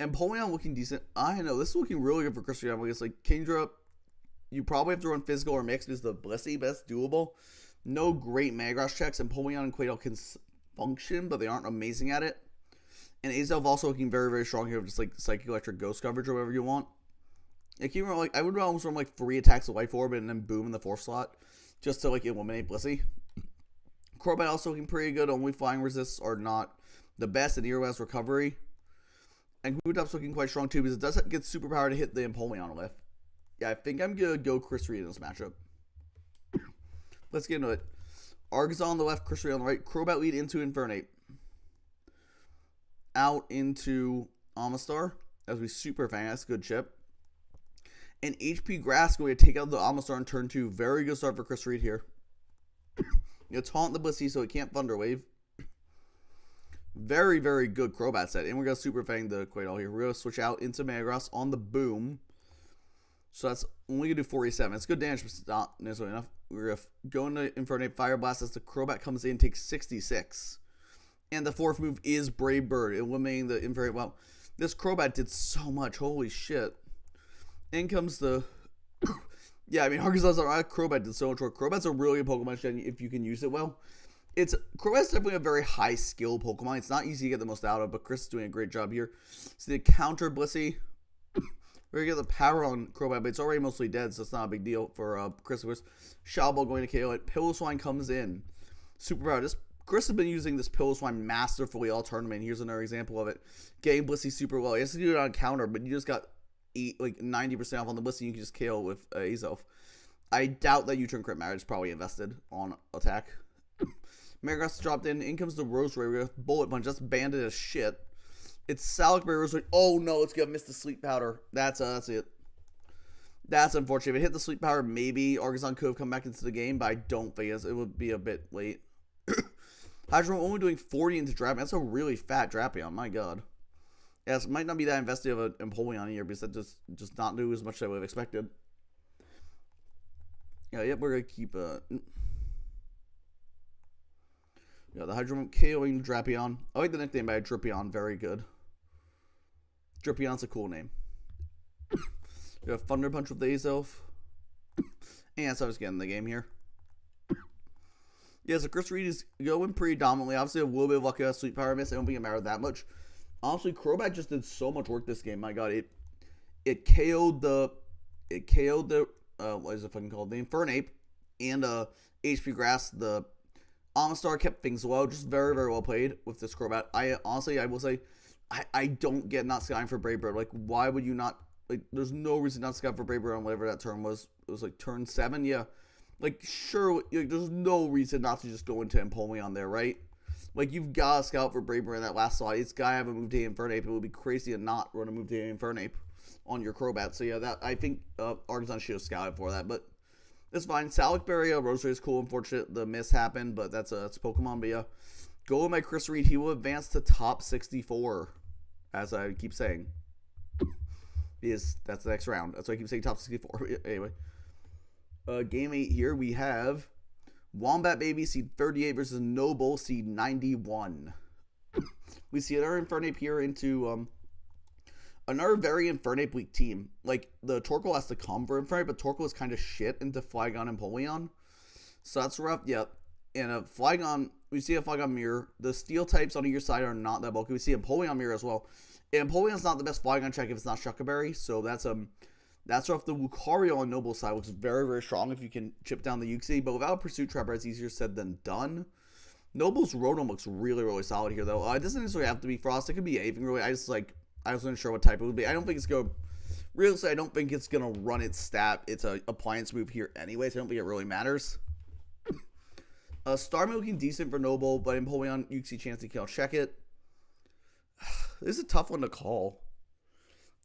And Polion looking decent. I know this is looking really good for Chris Reed. It's like Kingdra, you probably have to run physical or mix because the Blissey best doable. No great Metagross checks, and Polion and Quaidel can function, but they aren't amazing at it. And Azelf also looking very, very strong here with just like Psychic Electric Ghost coverage or whatever you want. Like, even like I would almost run like 3 attacks of Life Orb and then boom in the 4th slot just to like eliminate Blissey. Crobat also looking pretty good. Only flying resists are not the best, and Earweb's recovery. And Glootop's looking quite strong too because it does get superpower to hit the Empoleon with. Yeah, I think I'm going to go Chris Reed in this matchup. Let's get into it. Argazon on the left, Chris Reed on the right. Crobat lead into Infernape. out into Amistar as we Super Fang. That's a good chip. And HP Grass going to take out the Amistar in turn 2. Very good start for Chris Reed here. You taunt the Blissey so it can't Thunder Wave. Very, very good Crobat set. And we're going to Super Fang the Quaidol here. We're going to switch out into Metagross on the Boom. So that's only going to do 47. It's good damage, but it's not necessarily enough. We're going to go into Infernape Fire Blast as the Crobat comes in and takes 66. And the fourth move is Brave Bird, eliminating the Infernape. Wow, this Crobat did so much. Holy shit. In comes the... yeah, I mean, Crobat did so much work. Crobat's a really good Pokemon gen if you can use it well. Crobat's definitely a very high skill Pokemon. It's not easy to get the most out of, but Chris is doing a great job here. So the counter Blissey. We're going to get the power on Crobat, but it's already mostly dead, so it's not a big deal for Chris. Shellball going to KO it. Piloswine comes in. Superpower. Chris has been using this Piloswine masterfully all tournament. Here's another example of it. Getting Blissey super well. He has to do it on counter, but you just got 90% off on the Blissey. You can just KO with Azelf. I doubt that U-turn crit matter is probably invested on attack. Metagross dropped in. In comes the Roserade with Bullet Punch. That's banded as shit. It's Salic Berry Roserade. Oh no, it's gonna miss the Sleep Powder. That's it. That's unfortunate. If it hit the Sleep Powder, maybe Argazon could have come back into the game, but I don't think it would be a bit late. Hydro only doing 40 into Drapion. That's a really fat Drapion. My god. Yes, it might not be that invested of an Empoleon here because that just not do as much as I would have expected. Yeah, yep, we're gonna keep yeah, the Hydro KOing Drapion. I like the nickname by Dripion, very good. Dripion's a cool name. We have Thunder Punch with the Azelf. And that's how I was getting the game here. Yeah, so Chris Reed is going predominantly. Obviously, a little bit of luck at Sleep Power miss. I don't think it mattered that much. Honestly, Crobat just did so much work this game. My god, it KO'd the what is it fucking called? The Infernape and HP Grass. The Amistar kept things low. Just very, very well played with this Crobat. I will say, I don't get not skying for Brave Bird. Like, why would you not? Like, there's no reason not to sky for Brave Bird on whatever that turn was. It was like turn 7, yeah. Like, sure, there's no reason not to just go into Empoleon there, right? Like, you've got to scout for Brave Bird in that last slot. It's got to have a move to Infernape. It would be crazy to not run a move to Infernape on your Crobat. So, yeah, that I think Argazon should have scouted for that. But it's fine. Salic Berry, Roserade is cool. Unfortunate the miss happened, but that's Pokemon. But, yeah, go with my Chris Reed. He will advance to top 64, as I keep saying. That's the next round. That's why I keep saying top 64. Anyway. Game 8 here, we have Wombat Baby seed 38 versus Noble seed 91. We see another Infernape here into another very Infernape weak team. Like, the Torkoal has to come for Infernape, but Torkoal is kind of shit into Flygon and Empoleon. So that's rough. Yeah. And Flygon, we see a Flygon Mirror. The Steel types on either side are not that bulky. We see Empoleon Mirror as well. And Empoleon's not the best Flygon check if it's not Shuckleberry. So that's rough. The Lucario on Noble side looks very, very strong if you can chip down the Uxie, but without a Pursuit Trapper, it's easier said than done. Noble's Rotom looks really, really solid here, though. It doesn't necessarily have to be Frost. It could be anything, really. I wasn't sure what type it would be. I don't think it's going to... Realistically, I don't think it's going to run its stat. It's an appliance move here anyway, so I don't think it really matters. Starmie looking decent for Noble, but Empoleon, Uxie, Chansey, I'll check it. This is a tough one to call.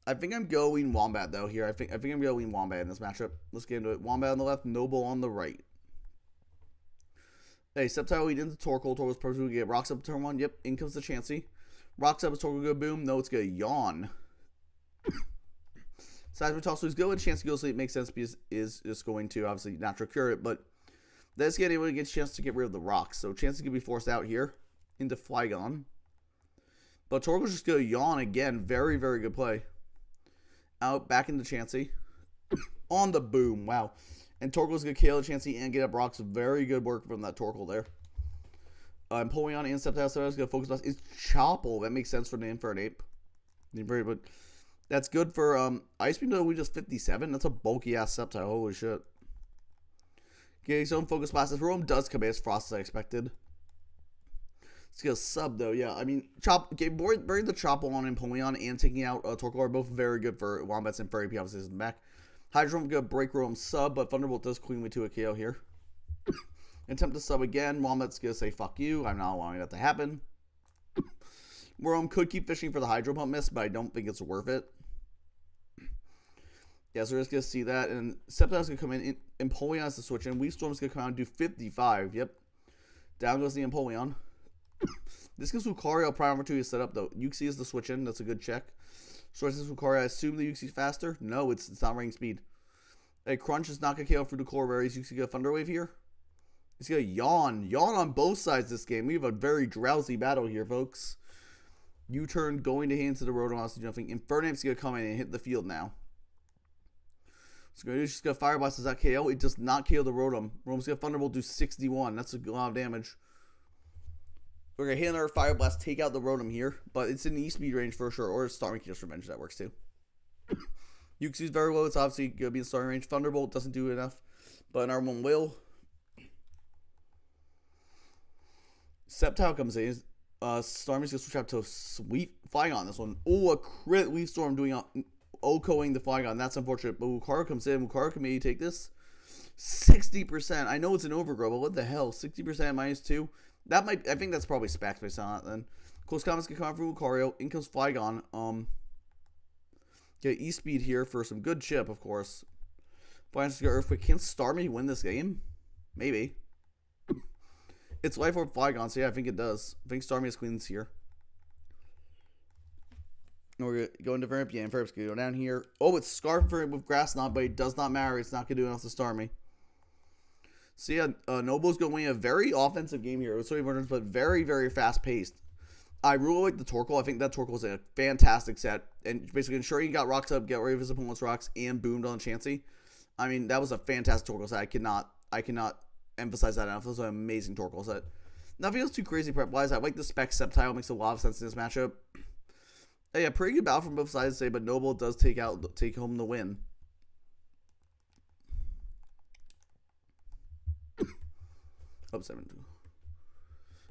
I think I'm going Wombat, though, here. I think I'm going Wombat in this matchup. Let's get into it. Wombat on the left, Noble on the right. Hey, Sceptile lead into Torkoal. Torkoal's probably going to get Rocks up turn 1. Yep, in comes the Chansey. Rocks up, is Torkoal going to boom? No, it's going to yawn. Seismic Toss, so he's going. Chansey goes sleep. Makes sense because is just going to, obviously, natural cure it. But that's getting able to get a chance to get rid of the Rocks. So Chansey can be forced out here into Flygon. But Torkoal's just going to yawn again. Very, very good play. Out, back into Chansey. On the boom. Wow. And Torkoal's going to kill Chansey and get up Rocks. Very good work from that Torkoal there. Empoleon and Sceptile is going to focus on is Chople. That makes sense for the Infernape. But that's good for Ice Beam, though. We just 57. That's a bulky ass Sceptile. Holy shit. Getting his own focus blast. This Rotom does come in as Frost as I expected. It's going to sub, though. Yeah, I mean, burying the Chople on Empoleon and taking out Torkoal are both very good for Wombats and Furry P. Obviously, is in the back. Hydro going to break Rotom sub, but Thunderbolt does cleanly to a KO here. Attempt to sub again. Wombat's going to say, fuck you. I'm not allowing that to happen. Rotom could keep fishing for the Hydro Pump miss, but I don't think it's worth it. Yeah, so we're just going to see that. And Sceptile's going to come in. Empoleon has to switch in. Weave Storm's going to come out and do 55. Yep. Down goes the Empoleon. This gives Lucario prime opportunity to set up, though. Uxie is the switch in. That's a good check. Sources Lucario. I assume the Uxie's faster. No, it's not range speed. Hey, Crunch is not going to KO through the core berries. Uxie got Thunder Wave here. He's going to yawn. Yawn on both sides this game. We have a very drowsy battle here, folks. U-turn going to hand to the Rotom. Do nothing. Infernape's going to come in and hit the field now. So he's just going to Fire Blast. Does that KO? It does not KO the Rotom. Rotom's going to Thunderbolt, do 61. That's a lot of damage. We're going to hit another Fire Blast, take out the Rotom here. But it's in the E-Speed range for sure. Or Starmie Just Revenge. That works too. Uxie's very low. It's obviously going to be in starting range. Thunderbolt doesn't do enough. But another one will. Sceptile comes in. Starmie's going to switch out to Sweet Flygon on this one. Oh, a crit Leaf Storm doing Okoing the Flygon. That's unfortunate. But Lucario comes in. Lucario can maybe take this. 60%. I know it's an overgrow, but what the hell? 60% -2. That might. I think that's probably specs based on that then. Close comments can come out from Lucario. In comes Flygon. Get E-Speed here for some good chip, of course. Flygon's going to Earthquake. Can Starmie win this game? Maybe. It's Life Orb Flygon, so yeah, I think it does. I think Starmie has Queens here. And we're going to Vermp. Yeah, Vermp's going to go down here. Oh, it's Scarf with Grass Knot, but it does not matter. It's not going to do enough to Starmie. So yeah, Noble's going to win a very offensive game here. It was 30 but very, very fast-paced. I really like the Torkoal. I think that Torkoal is a fantastic set. And basically ensuring he got Rocks up, get rid of his opponent's Rocks, and boomed on Chansey. I mean, that was a fantastic Torkoal set. I cannot emphasize that enough. This was an amazing Torkoal set. Nothing else too crazy prep-wise. I like the spec Sceptile. Makes a lot of sense in this matchup. Yeah, pretty good battle from both sides today, but Noble does take home the win. Up 7-2.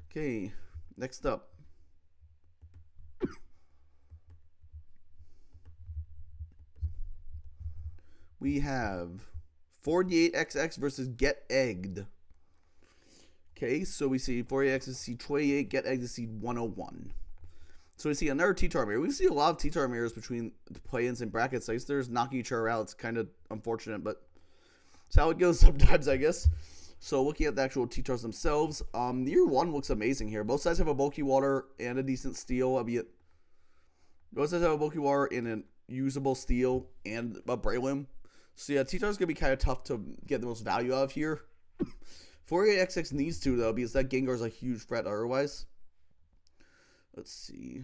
Okay, next up. We have 48XX versus Get Egged. Okay, so we see 48X is seed 28, Get Egged is seed 101. So we see another T-Tar mirror. We see a lot of T-Tar mirrors between the play-ins and brackets. Like, there's knocking each other out. It's kind of unfortunate, but it's how it goes sometimes, I guess. So looking at the actual T-Tars themselves, year one looks amazing here. Both sides have a bulky water and a decent steel. Both sides have a bulky water and a usable steel and a Breloom. So yeah, T-Tar's going to be kind of tough to get the most value out of here. 48XX needs to, though, because that Gengar's a huge threat otherwise. Let's see.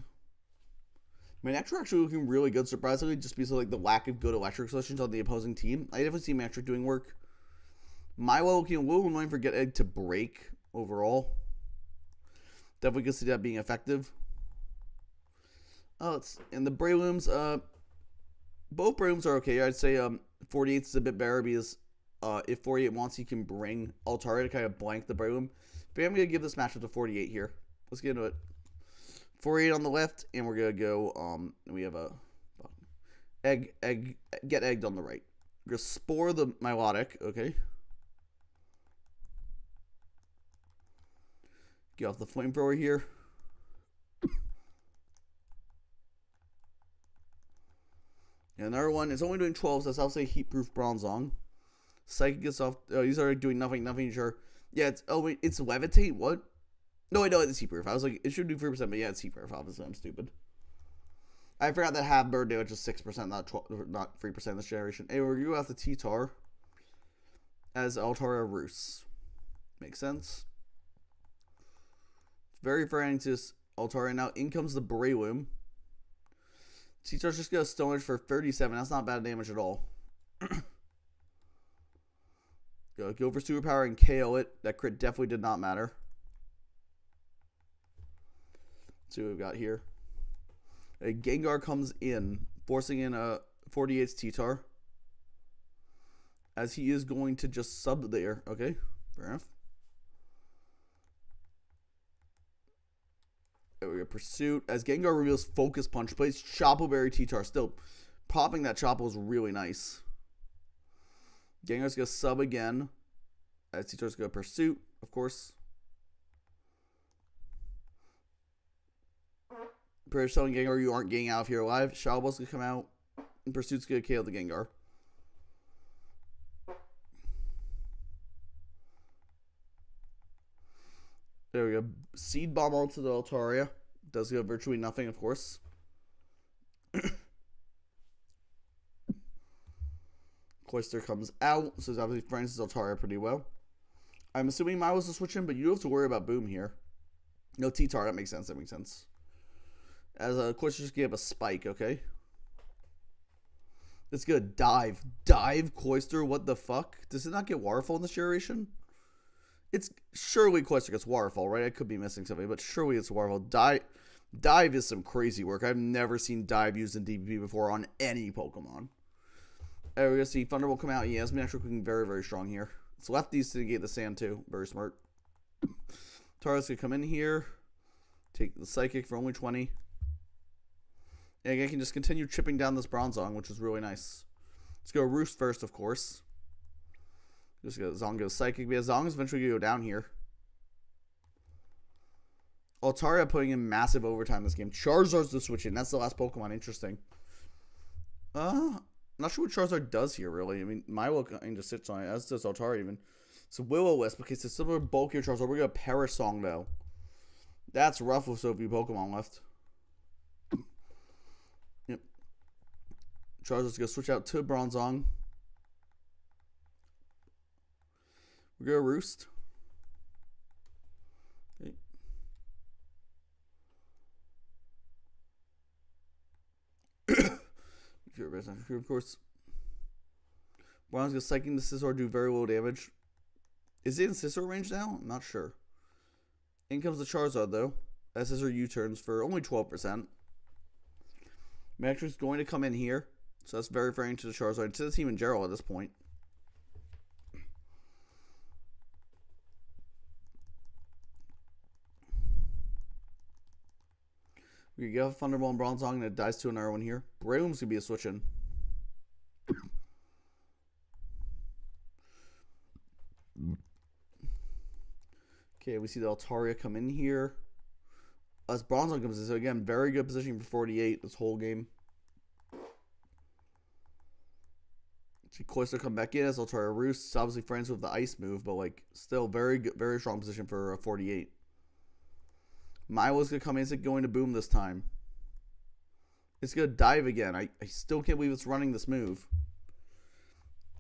Manectric actually looking really good, surprisingly, just because of like the lack of good electric solutions on the opposing team. I definitely see Manectric doing work. Milo looking a little annoying for Get Egg to break overall. Definitely could see that being effective. And the Brelooms, both Brelooms are okay. I'd say 48 is a bit better because if 48 wants, he can bring Altaria to kind of blank the Breloom. But I'm going to give this matchup to 48 here. Let's get into it. 48 on the left, and we're going to go, we have a Get Egged on the right. We're going to Spore the Milotic, okay. Get off the Flamethrower here. And another one, it's only doing 12, so that's obviously Heat-Proof Bronzong. Psychic gets off, he's already doing nothing, sure. Yeah, it's Levitate, what? No, I know it's Heat-Proof. I was like, it should do 3%, but yeah, it's Heat-Proof, obviously, I'm stupid. I forgot that half bird damage is 6%, not 3% this generation. Anyway, we're going to go after T-Tar as Altaria Roost. Makes sense. Very friendly to Altaria. Now, in comes the Breloom. T-Tar's just going to Stone Edge for 37. That's not bad damage at all. Go for Superpower and KO it. That crit definitely did not matter. Let's see what we've got here. A Gengar comes in, forcing in a 48's T-Tar. As he is going to just sub there. Okay, fair enough. There we go. Pursuit. As Gengar reveals Focus Punch, plays Chople Berry T-Tar. Still, popping that Chople is really nice. Gengar's going to sub again. As T-Tar's going to Pursuit, of course. British telling Gengar you aren't getting out of here alive. Shadow Ball's gonna come out. And Pursuit's gonna KO the Gengar. There we go. Seed Bomb onto the Altaria. Does go virtually nothing, of course. Cloyster comes out, so obviously Francis Altaria pretty well. I'm assuming Miles will switch in, but you don't have to worry about Boom here. No T-Tar, that makes sense, As Cloyster just gave a spike, okay? It's good. Dive, Cloyster, what the fuck? Does it not get Waterfall in this generation? It's surely Cloyster gets Waterfall, right? I could be missing something, but surely it's Waterfall. Dive is some crazy work. I've never seen Dive used in DPP before on any Pokemon. We're going to see Thunderbolt come out. Yeah, Yasmin actually looking very, very strong here. It's lefties to negate the sand, too. Very smart. Tara's going to come in here. Take the Psychic for only 20. And again, I can just continue chipping down this Bronzong, which is really nice. Let's go Roost first, of course. Just go Zong goes Psychic. Because Zong is eventually going to go down here. Altaria putting in massive overtime this game. Charizard's the switch in. That's the last Pokemon. Interesting. Not sure what Charizard does here, really. I mean, Milo kind of sits on it, as does Altaria even. So Will-O-Wisp, okay, it's a similar bulkier Charizard. We're going to Parasong, though. That's rough with so few Pokemon left. Yep. Charizard's going to switch out to Bronzong. We're going to Roost. Okay. Of course. Brown's gonna Psychic the Scizor, do very little damage. Is it in Scizor range now? I'm not sure. In comes the Charizard though. That Scizor U-turns for only 12%. Manectric's going to come in here. So that's very frightening to the Charizard. To the team in general at this point. We get a Thunderbolt and Bronzong and it dies to another one here. Breloom's gonna be a switch in. Okay, we see the Altaria come in here. As Bronzong comes in, so again, very good position for 48 this whole game. See Cloyster come back in as Altaria Roost. Obviously friends with the ice move, but like still very good, very strong position for 48. Milo's gonna come in. It's going to Boom this time. It's gonna Dive again. I still can't believe it's running this move.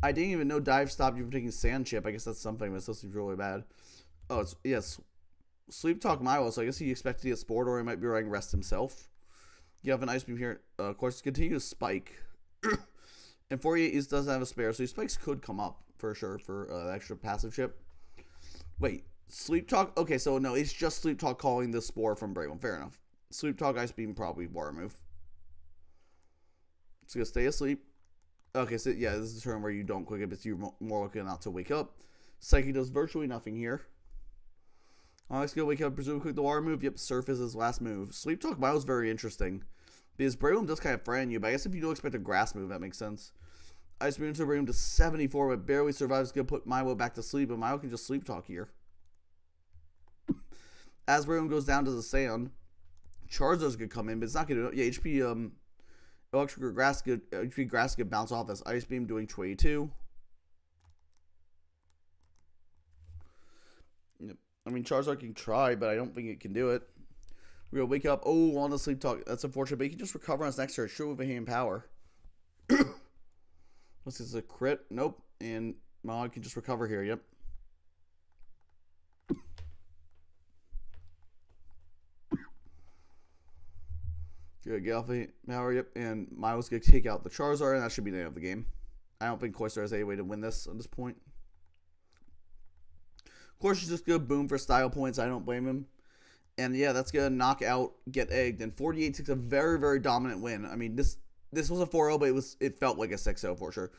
I didn't even know Dive stopped you from taking Sand Chip. I guess that's something, but it still seems really bad. Oh, it's yes. Sleep Talk Milo, so I guess he expected to get Sport, or he might be running Rest himself. You have an Ice Beam here. Of course, continue to Spike. And 48 does have a spare, so these spikes could come up for sure for extra passive chip. Wait. Sleep Talk? Okay, so no, it's just Sleep Talk calling the Spore from Braylon. Fair enough. Sleep Talk, Ice Beam, probably Water move. It's going to stay asleep. Okay, so yeah, this is a turn where you don't quick it, but you're more likely not to wake up. Psyche does virtually nothing here. Alex going to wake up, presumably quick the Water move. Yep, Surf is his last move. Sleep Talk Milo is very interesting. Because Braylon does kind of frighten you, but I guess if you don't expect a Grass move, that makes sense. Ice Beam to bring him to 74, but barely survives. Going to put Milo back to sleep, but Milo can just Sleep Talk here. As Braylon goes down to the sand, Charizard's gonna come in, but it's not gonna. Yeah, HP Electric Grass could bounce off this Ice Beam, doing 22. Yep. I mean, Charizard can try, but I don't think it can do it. We're gonna wake up. Oh, on the Sleep Talk. That's unfortunate, but he can just recover on his next turn. Sure, with a hand power. This is a crit. Nope. And Mog can just recover here. Yep. Good, get off the power, yep, and Milo's going to take out the Charizard, and that should be the end of the game. I don't think Cloyster has any way to win this at this point. Of course, he's just going to Boom for style points. I don't blame him. And yeah, that's going to knock out Get Egged, and 48 takes a very, very dominant win. I mean, this was a 4-0, but it felt like a 6-0 for sure.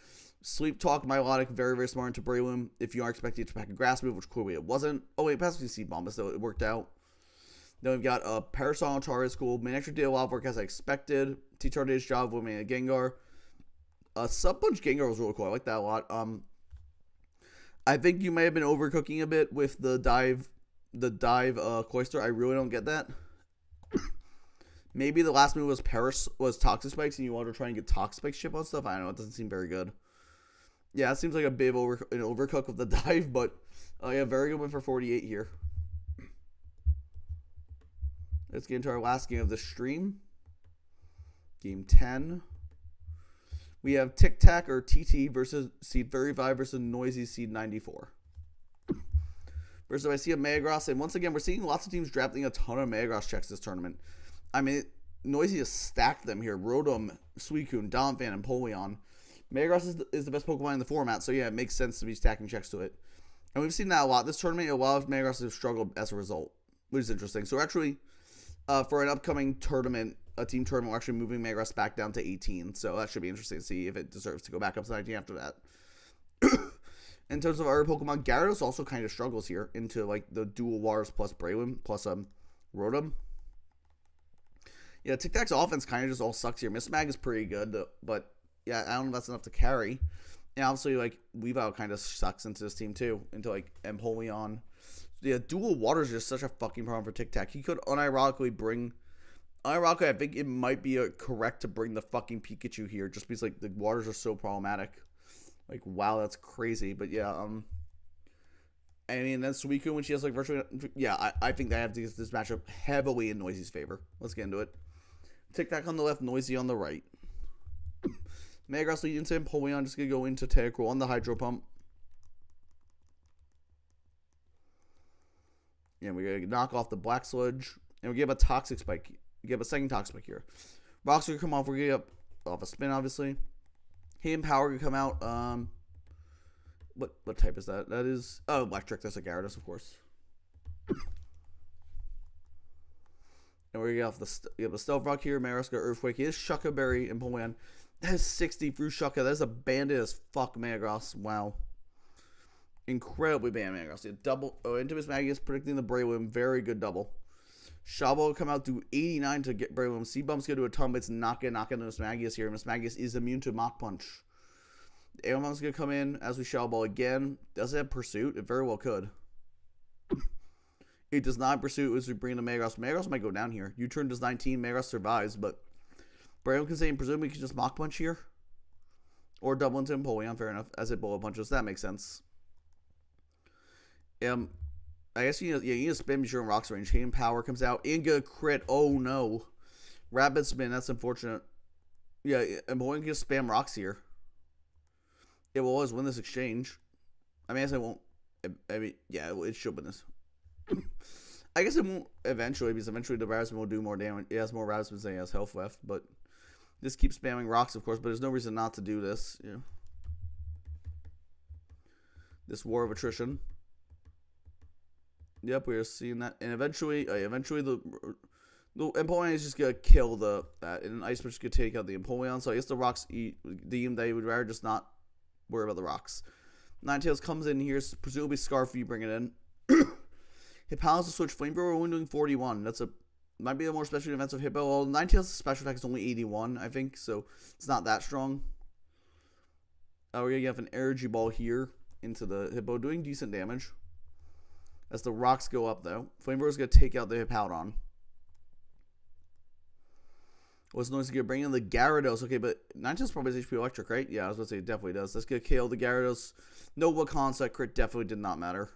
Sleep Talk, Milotic, very, very smart into Breloom. If you are expecting it to pack a Grass move, which clearly it wasn't. Oh, wait, passed me Seed Bomb, so it worked out. Then we've got Parasol Altaria is cool. Manectric did a lot of work as I expected. T-Tar did his job with a Gengar. Sub-Punch Gengar was really cool. I like that a lot. I think you may have been overcooking a bit with the dive Cloyster. I really don't get that. Maybe the last move was Toxic Spikes, and you want to try and get Toxic Spikes chip on stuff. I don't know. It doesn't seem very good. Yeah, it seems like a bit of an overcook of the dive, but yeah, very good win for 48 here. Let's get into our last game of the stream. Game 10. We have Tic Tac or TT versus Seed 35 versus Noisy Seed 94. Versus I see a Metagross, and once again, we're seeing lots of teams drafting a ton of Metagross checks this tournament. I mean, Noisy has stacked them here. Rotom, Suicune, Donphan, and Polion. Metagross is the best Pokemon in the format, so yeah, it makes sense to be stacking checks to it. And we've seen that a lot. This tournament, a lot of Metagross have struggled as a result, which is interesting. So actually, for an upcoming tournament, a team tournament, we're actually moving Metagross back down to 18. So that should be interesting to see if it deserves to go back up to 19 after that. In terms of our Pokemon, Gyarados also kind of struggles here into like the dual Waters plus Breloom plus Rotom. Yeah, Tic Tac's offense kind of just all sucks here. Mismag is pretty good, but yeah, I don't know if that's enough to carry. And obviously, like, Weavile kind of sucks into this team too, into like Empoleon. Yeah, dual Waters is just such a fucking problem for Tic Tac. He could unironically bring. Unironically, I think it might be correct to bring the fucking Pikachu here, just because like the Waters are so problematic. Like, wow, that's crazy. But yeah, I mean, then Suicune when she has like virtually, yeah, I think that I have to use this matchup heavily in Noisy's favor. Let's get into it. Tic Tac on the left, Noisy on the right. Metagross leading into Empoleon, just gonna go into Tentacruel on the Hydro Pump. And we're gonna knock off the Black Sludge, and we give a Toxic Spike. We give a second Toxic Spike here. Rocks are gonna come off. We're gonna get off a spin, obviously. Hidden Power gonna come out. What type is that? That is Electric. That's a Gyarados, of course. And we're gonna get off the Stealth Rock here. Metagross got Earthquake. He is Shucca Berry and Empoleon. That is 60 through Shucca. That is a bandit as fuck Metagross. Wow. Incredibly bad Metagross. Yeah, double. Into his Magius predicting the Breloom. Very good double. Shabo will come out to 89 to get Breloom. C-Bump's going to do a ton, but it's not going to knock into Mismagius here. Mismagius is immune to Mach Punch. Aeromon's going to come in as we Shadow Ball again. Does it have Pursuit? It very well could. It does not Pursuit as we bring in the Metagross. Metagross might go down here. U-turn does 19. Metagross survives, but Breloom can say, and presumably can just Mach Punch here. Or double into Empoleon, fair enough, as it bullet punches. That makes sense. I guess you need to spin because you're in Rock's range. Hidden Power comes out. Inga crit. Oh no. Rapid spin. That's unfortunate. Yeah, Empoleon can just spam Rocks here. It will always win this exchange. I mean, I guess it won't. I mean, yeah, it should win this. I guess it won't eventually, because eventually the Rapid spin will do more damage. It has more Rapid spins than it has health left, but just keep spamming Rocks, of course, but there's no reason not to do this. Yeah. This war of attrition. Yep, we're seeing that, and eventually the Empoleon is just gonna kill that, and Ice Punch is gonna take out the Empoleon. So I guess the Rocks deem they would rather just not worry about the Rocks. Ninetales comes in here, presumably Scarf. You bring it in. Hippolyta switch Flamethrower only doing 41. Might be a more special defensive Hippo. Well, Ninetales' special attack is only 81, I think, so it's not that strong. We're gonna have an Energy Ball here into the Hippo, doing decent damage. As the Rocks go up, though. Flamethrower is going to take out the Hippowdon. What's Noisy going to bring in the Gyarados? Okay, but Ninetales probably has HP Electric, right? Yeah, I was going to say it definitely does. Let's get KO the Gyarados. No Wakon, so that crit definitely did not matter.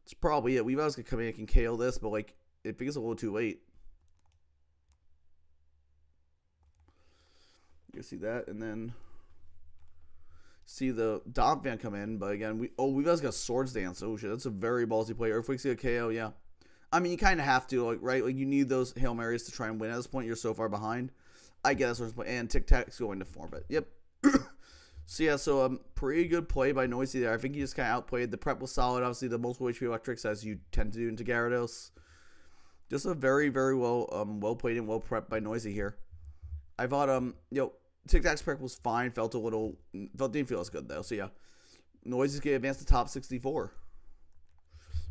It's probably it. Weavile's going to come in and can KO this, but like, I think it's a little too late. You see that, and then see the Donphan come in, but again, Weavile's got Swords Dance. Oh shit, that's a very ballsy play. Earthquake's got KO, yeah. I mean, you kind of have to, like, right? Like, you need those Hail Marys to try and win. At this point, you're so far behind. I get that point. And Tic Tac's going to form, but yep. So yeah, pretty good play by Noisy there. I think he just kind of outplayed. The prep was solid. Obviously, the multiple HP Electrics, as you tend to do into Gyarados. Just a very, very well played and well prepped by Noisy here. I thought, Tic Tac's prep was fine. Didn't feel as good though. So yeah, Noisy's gonna advance to top 64.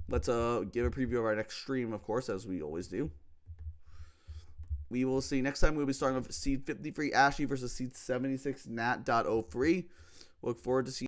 Let's give a preview of our next stream, of course, as we always do. We will see next time. We'll be starting with Seed 53 Ashley versus Seed 76 Nat.03. Look forward to seeing